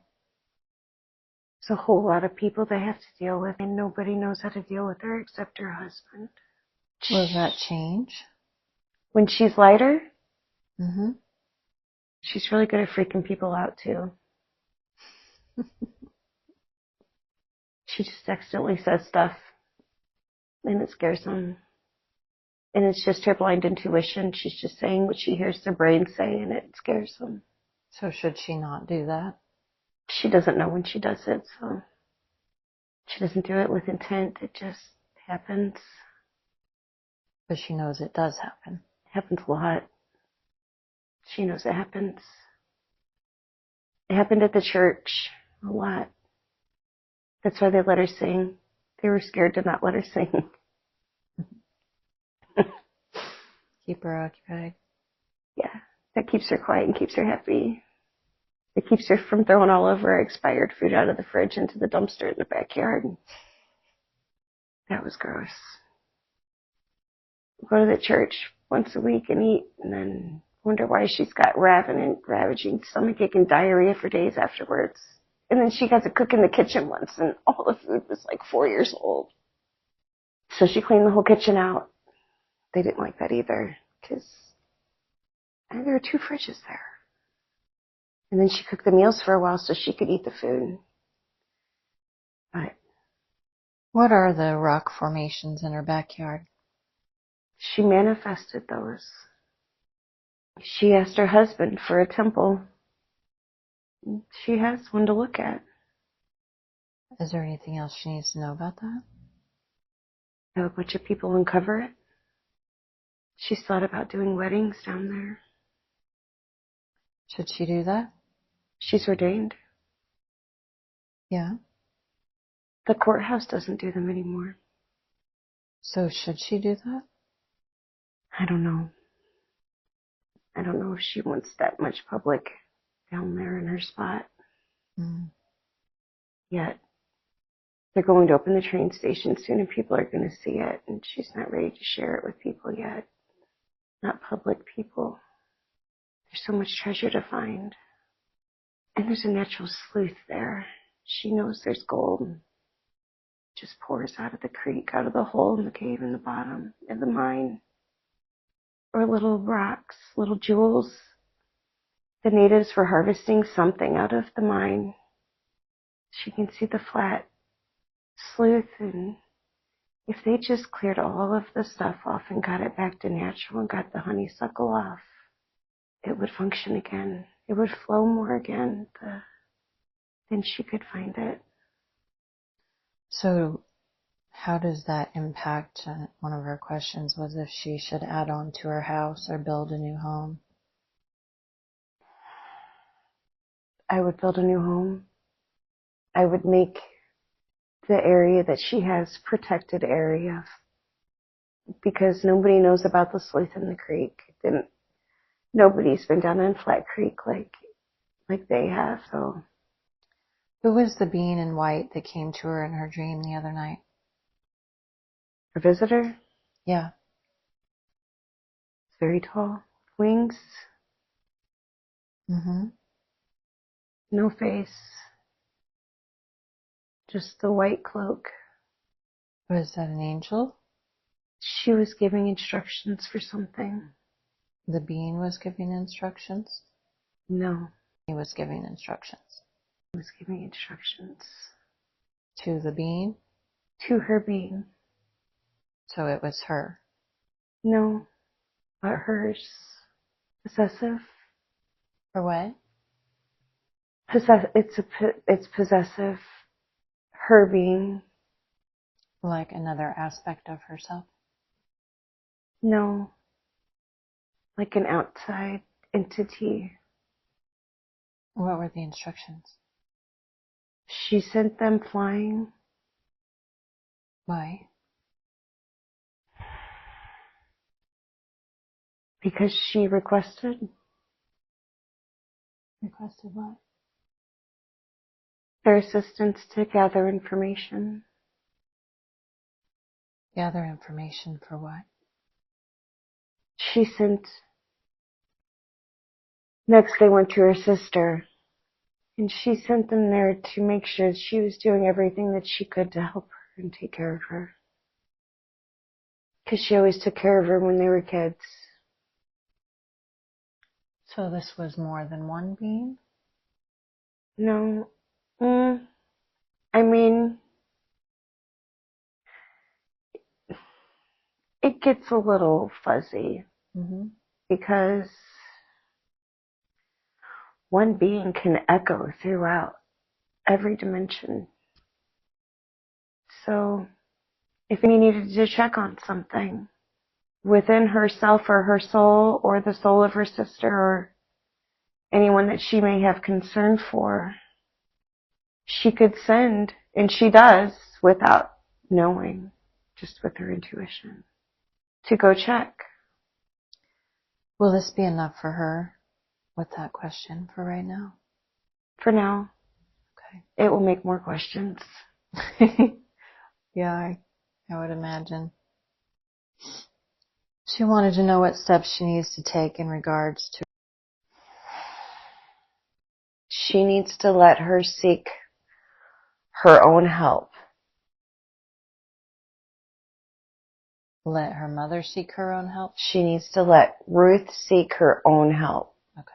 There's a whole lot of people they have to deal with, and nobody knows how to deal with her except her husband. Will that change? When she's lighter, Mm-hmm. she's really good at freaking people out, too. She just accidentally says stuff, and it scares them. And it's just her blind intuition. She's just saying what she hears their brain say, and it scares them. So should she not do that? She doesn't know when she does it, so she doesn't do it with intent. It just happens. But she knows it does happen. It happens a lot. She knows it happens. It happened at the church a lot. That's why they let her sing. They were scared to not let her sing. Keep her occupied. Yeah, that keeps her quiet and keeps her happy. It keeps her from throwing all of her expired food out of the fridge into the dumpster in the backyard. That was gross. Go to the church once a week and eat, and then wonder why she's got ravaging stomachache and diarrhea for days afterwards. And then she got to cook in the kitchen once, and all the food was like 4 years old. So she cleaned the whole kitchen out. They didn't like that either, because there were 2 fridges there. And then she cooked the meals for a while so she could eat the food. But What are the rock formations in her backyard? she manifested those. She asked her husband for a temple. She has one to look at. Is there anything else she needs to know about that? Have a bunch of people uncover it. She's thought about doing weddings down there. Should she do that? She's ordained. Yeah. The courthouse doesn't do them anymore. So should she do that? I don't know. I don't know if she wants that much public down there in her spot. Yet. They're going to open the train station soon and people are going to see it, and she's not ready to share it with people yet. Not public people. There's so much treasure to find. And there's a natural sleuth there. She knows there's gold. It just pours out of the creek, out of the hole in the cave in the bottom of the mine. Or little rocks, little jewels. The natives were harvesting something out of the mine. She can see the flat sleuth, and if they just cleared all of the stuff off and got it back to natural and got the honeysuckle off, it would function again. It would flow more again. Then she could find it. So how does that impact, one of her questions was if she should add on to her house or build a new home. I would build a new home. I would make the area that she has protected area, because nobody knows about the sleuth in the creek. Nobody's been down in Flat Creek like they have. So Who was the being in white that came to her in her dream the other night? her visitor, Yeah. very tall, wings, no face, just the white cloak. Was that an angel? She was giving instructions for something. The being was giving instructions? No, He was giving instructions. he was giving instructions To the being? to her being. So it was her. No, but hers. Possessive. For what? It's possessive. Her being. Like another aspect of herself? No, like an outside entity. What were the instructions? She sent them flying. Why? Because she requested. Requested what? Their assistance to gather information. Gather information for what? She sent. Next, they went to her sister, and she sent them there to make sure she was doing everything that she could to help her and take care of her. Because she always took care of her when they were kids. So this was more than one being? No. I mean, it gets a little fuzzy. Because one being can echo throughout every dimension. So if he needed to check on something within herself or her soul or the soul of her sister or anyone that she may have concern for, she could send, and she does without knowing, just with her intuition, to go check. Will this be enough for her with that question for right now? For now. Okay. It will make more questions. Yeah, I would imagine. She wanted to know what steps she needs to take in regards to. She needs to let her seek her own help. Let her mother seek her own help? She needs to let Ruth seek her own help. Okay.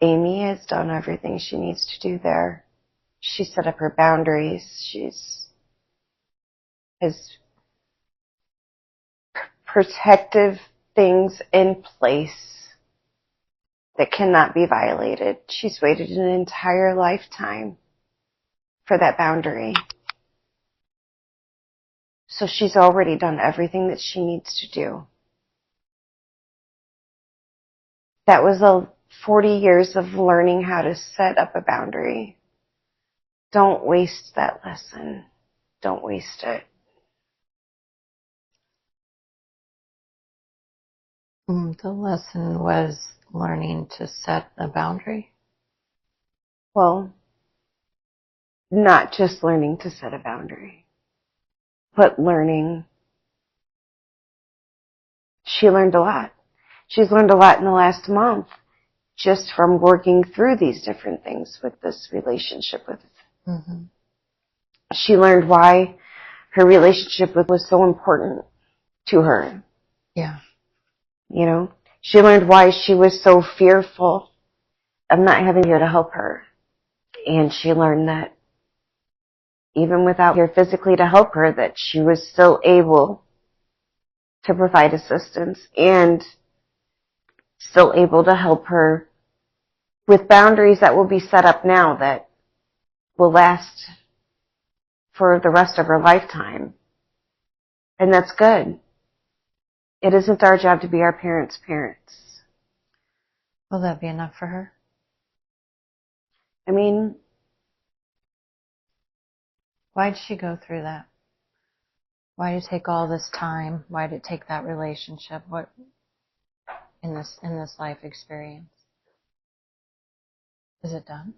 Amy has done everything she needs to do there. She set up her boundaries. Has protective things in place that cannot be violated. She's waited an entire lifetime for that boundary. So she's already done everything that she needs to do. That was 40 years of learning how to set up a boundary. Don't waste that lesson. Don't waste it. The lesson was learning to set a boundary? Well, not just learning to set a boundary, but learning. She learned a lot. She's learned a lot in the last month just from working through these different things with this relationship with. Mm-hmm. She learned why her relationship was so important to her. Yeah. You know, she learned why she was so fearful of not having here to help her. And she learned that even without here physically to help her, that she was still able to provide assistance and still able to help her with boundaries that will be set up now that will last for the rest of her lifetime. And that's good. It isn't our job to be our parents' parents. Will that be enough for her? I mean, Why did she go through that? Why did it take all this time? Why did it take that relationship? What in this life experience? Is it done?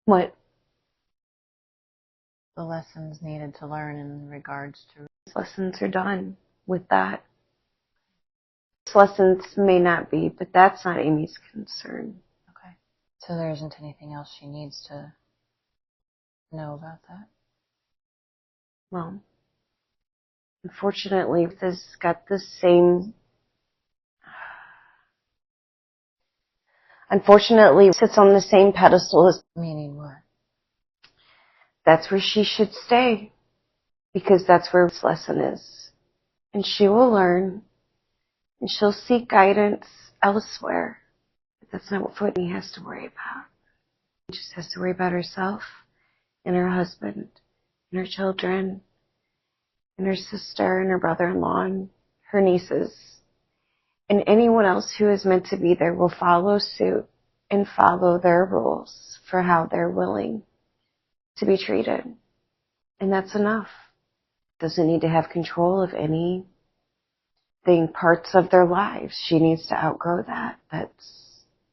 what The lessons needed to learn in regards to... lessons are done with that. Lessons may not be, but that's not Amy's concern. Okay. So there isn't anything else she needs to know about that? Well, unfortunately, Ruth has got the same. Unfortunately, sits on the same pedestal as. Meaning what? That's where she should stay, because that's where this lesson is. And she will learn, and she'll seek guidance elsewhere. But that's not what Amy has to worry about. She just has to worry about herself and her husband and her children and her sister and her brother-in-law and her nieces. And anyone else who is meant to be there will follow suit and follow their rules for how they're willing to be treated. And that's enough. Doesn't need to have control of anything, parts of their lives. She needs to outgrow that.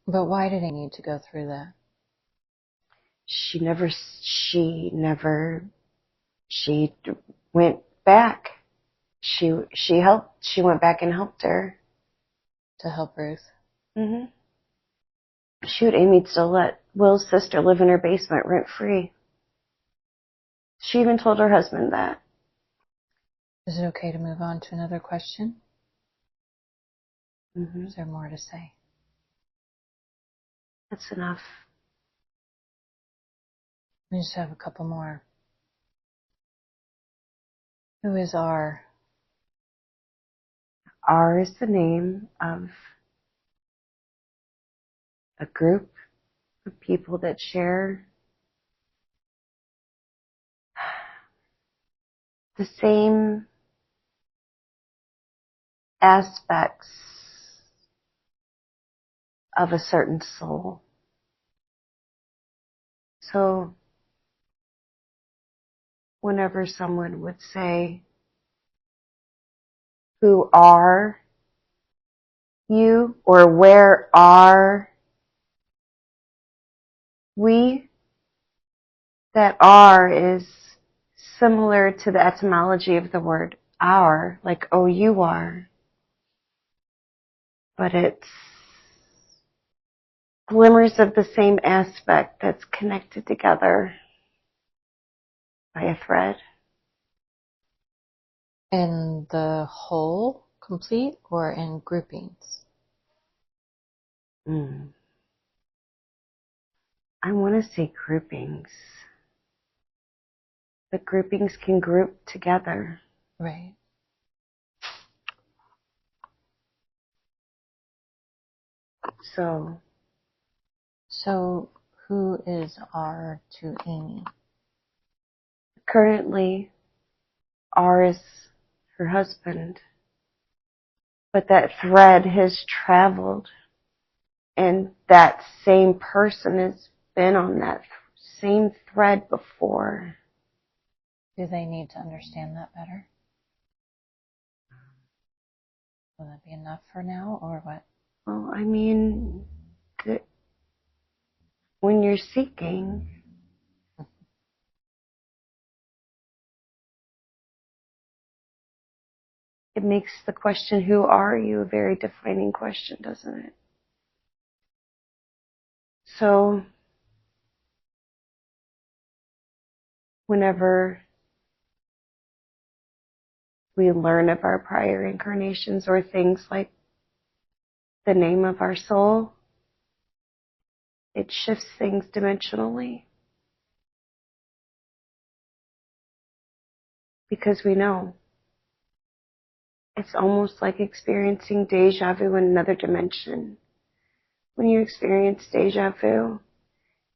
But why did he need to go through that? She went back. She helped. She went back and helped her. To help Ruth? Mm-hmm. Shoot, Amy'd still let Will's sister live in her basement rent-free. She even told her husband that. Is it okay to move on to another question? Mm-hmm. Is there more to say? That's enough. We just have a couple more. Who is R? R is the name of a group of people that share the same aspects of a certain soul. So whenever someone would say, "Who are you?" or "Where are we?" that R is similar to the etymology of the word our, like O-U-R. But it's glimmers of the same aspect that's connected together by a thread. In the whole, complete, or in groupings? I want to say groupings. But groupings can group together. Right. So who is R to Amy? currently, R is her husband. But that thread has traveled, and that same person has been on that same thread before. Do they need to understand that better? Will that be enough for now, or what? Well, I mean, when you're seeking, it makes the question, who are you, a very defining question, doesn't it? So, whenever we learn of our prior incarnations or things like the name of our soul, it shifts things dimensionally. Because we know. It's almost like experiencing deja vu in another dimension. When you experience deja vu,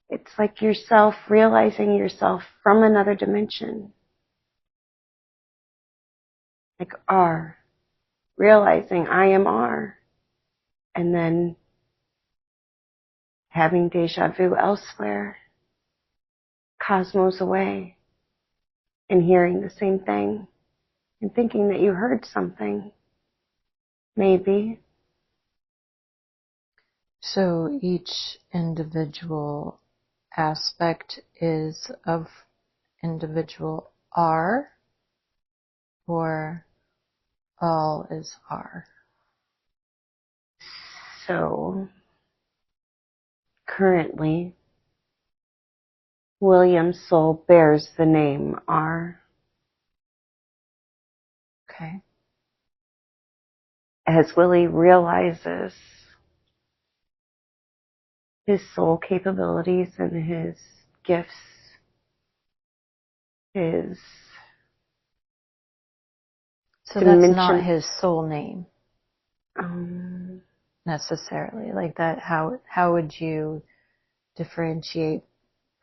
it's like yourself realizing yourself from another dimension. Like R, realizing I am R, and then having deja vu elsewhere, cosmos away, and hearing the same thing, and thinking that you heard something. Maybe. So each individual aspect is of individual R, or all is R? So, currently, William's soul bears the name R. Okay. As Willie realizes his soul capabilities and his gifts, his So dimension. that's not his soul name Um, necessarily. Like that, how would you differentiate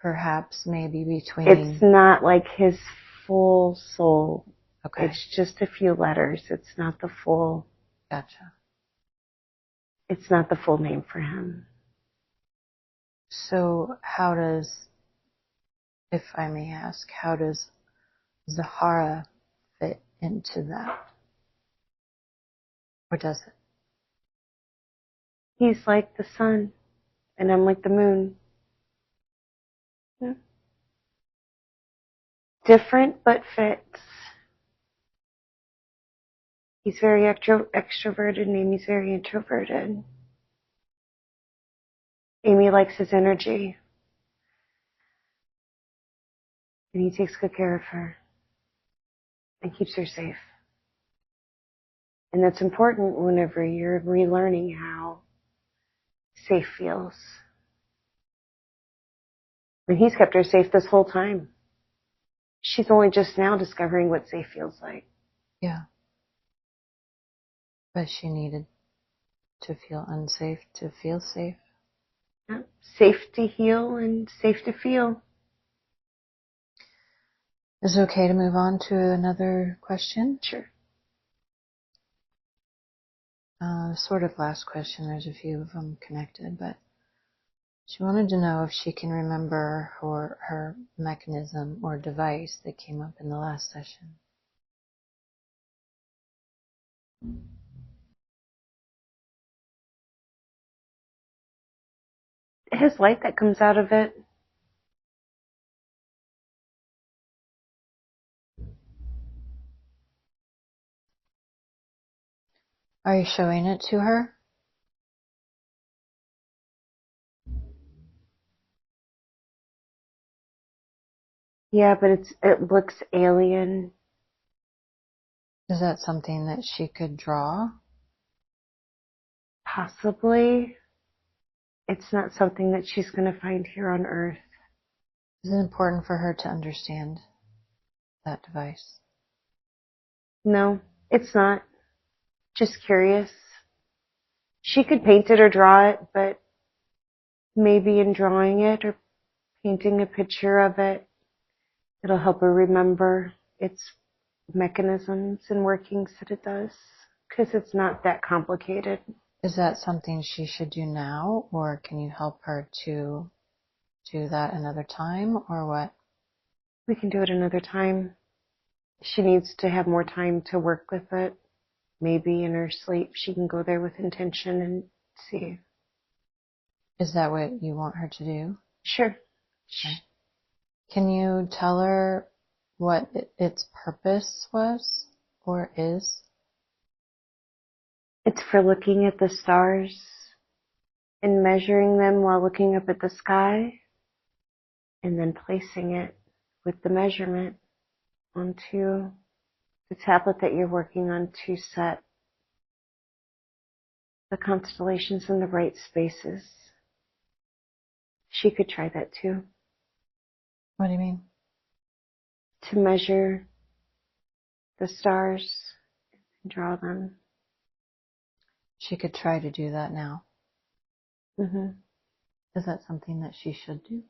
perhaps maybe between... It's not like his full soul. Okay. It's just a few letters. It's not the full. Gotcha. It's not the full name for him. So how does, if I may ask, how does Zahara fit into that? Or does it? He's like the sun, and I'm like the moon. Yeah. Different, but fits. He's very extroverted, and Amy's very introverted. Amy likes his energy, and he takes good care of her and keeps her safe. And that's important whenever you're relearning how safe feels. And he's kept her safe this whole time. She's only just now discovering what safe feels like. Yeah. But she needed to feel unsafe to feel safe. Yeah. Safe to heal and safe to feel. Is it okay to move on to another question? Sure. Sort of last question. There's a few of them connected, but she wanted to know if she can remember her mechanism or device that came up in the last session. His light that comes out of it. Are you showing it to her? Yeah, but it looks alien. Is that something that she could draw? Possibly. It's not something that she's going to find here on Earth. Is it important for her to understand that device? No, it's not. Just curious. She could paint it or draw it, but maybe in drawing it or painting a picture of it, it'll help her remember its mechanisms and workings that it does, because it's not that complicated. Is that something she should do now, or can you help her to do that another time, or what? We can do it another time. She needs to have more time to work with it. Maybe in her sleep she can go there with intention and see. Is that what you want her to do? Sure. Okay. Can you tell her what its purpose was or is? It's for looking at the stars and measuring them while looking up at the sky, and then placing it with the measurement onto the tablet that you're working on to set the constellations in the right spaces. She could try that too. What do you mean? To measure the stars and draw them. She could try to do that now. Mm-hmm. Is that something that she should do?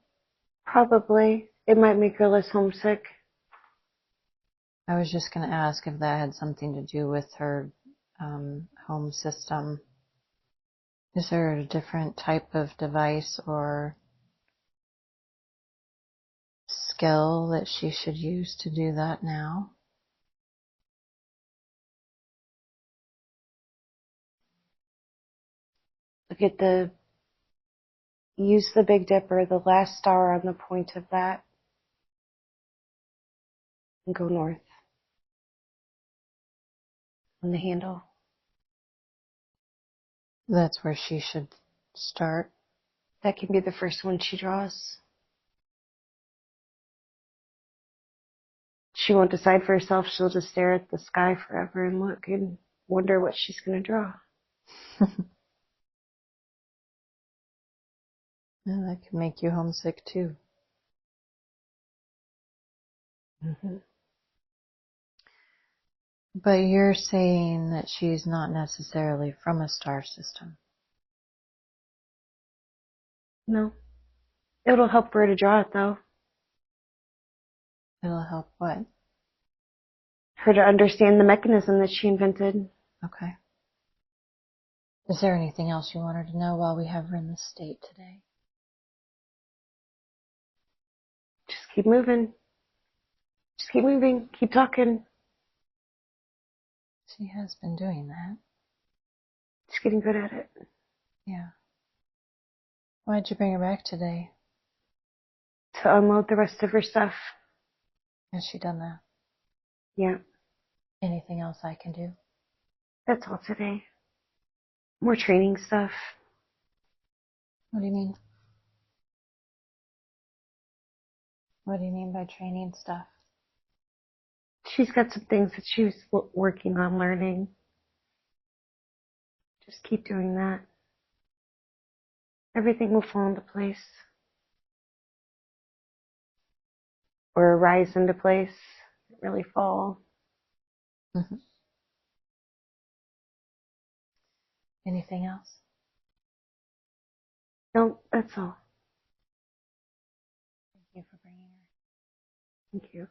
Probably. It might make her less homesick. I was just going to ask if that had something to do with her home system. Is there a different type of device or skill that she should use to do that now? Look at use the Big Dipper, the last star on the point of that, and go north on the handle. That's where she should start. That can be the first one she draws. She won't decide for herself. She'll just stare at the sky forever and look and wonder what she's going to draw. Yeah, that could make you homesick too. Mm-hmm. But you're saying that she's not necessarily from a star system. No. It'll help her to draw it, though. It'll help what? Her to understand the mechanism that she invented. Okay. Is there anything else you want her to know while we have her in this state today? Just keep moving. Just keep moving. Keep talking. She has been doing that. She's getting good at it. Yeah. Why'd you bring her back today? To unload the rest of her stuff. Has she done that? Yeah. Anything else I can do? That's all today. More training stuff. What do you mean? What do you mean by training stuff? She's got some things that she was working on learning. Just keep doing that. Everything will fall into place. Or rise into place. Really fall. Mm-hmm. Anything else? No, that's all. Thank you for bringing her. Thank you.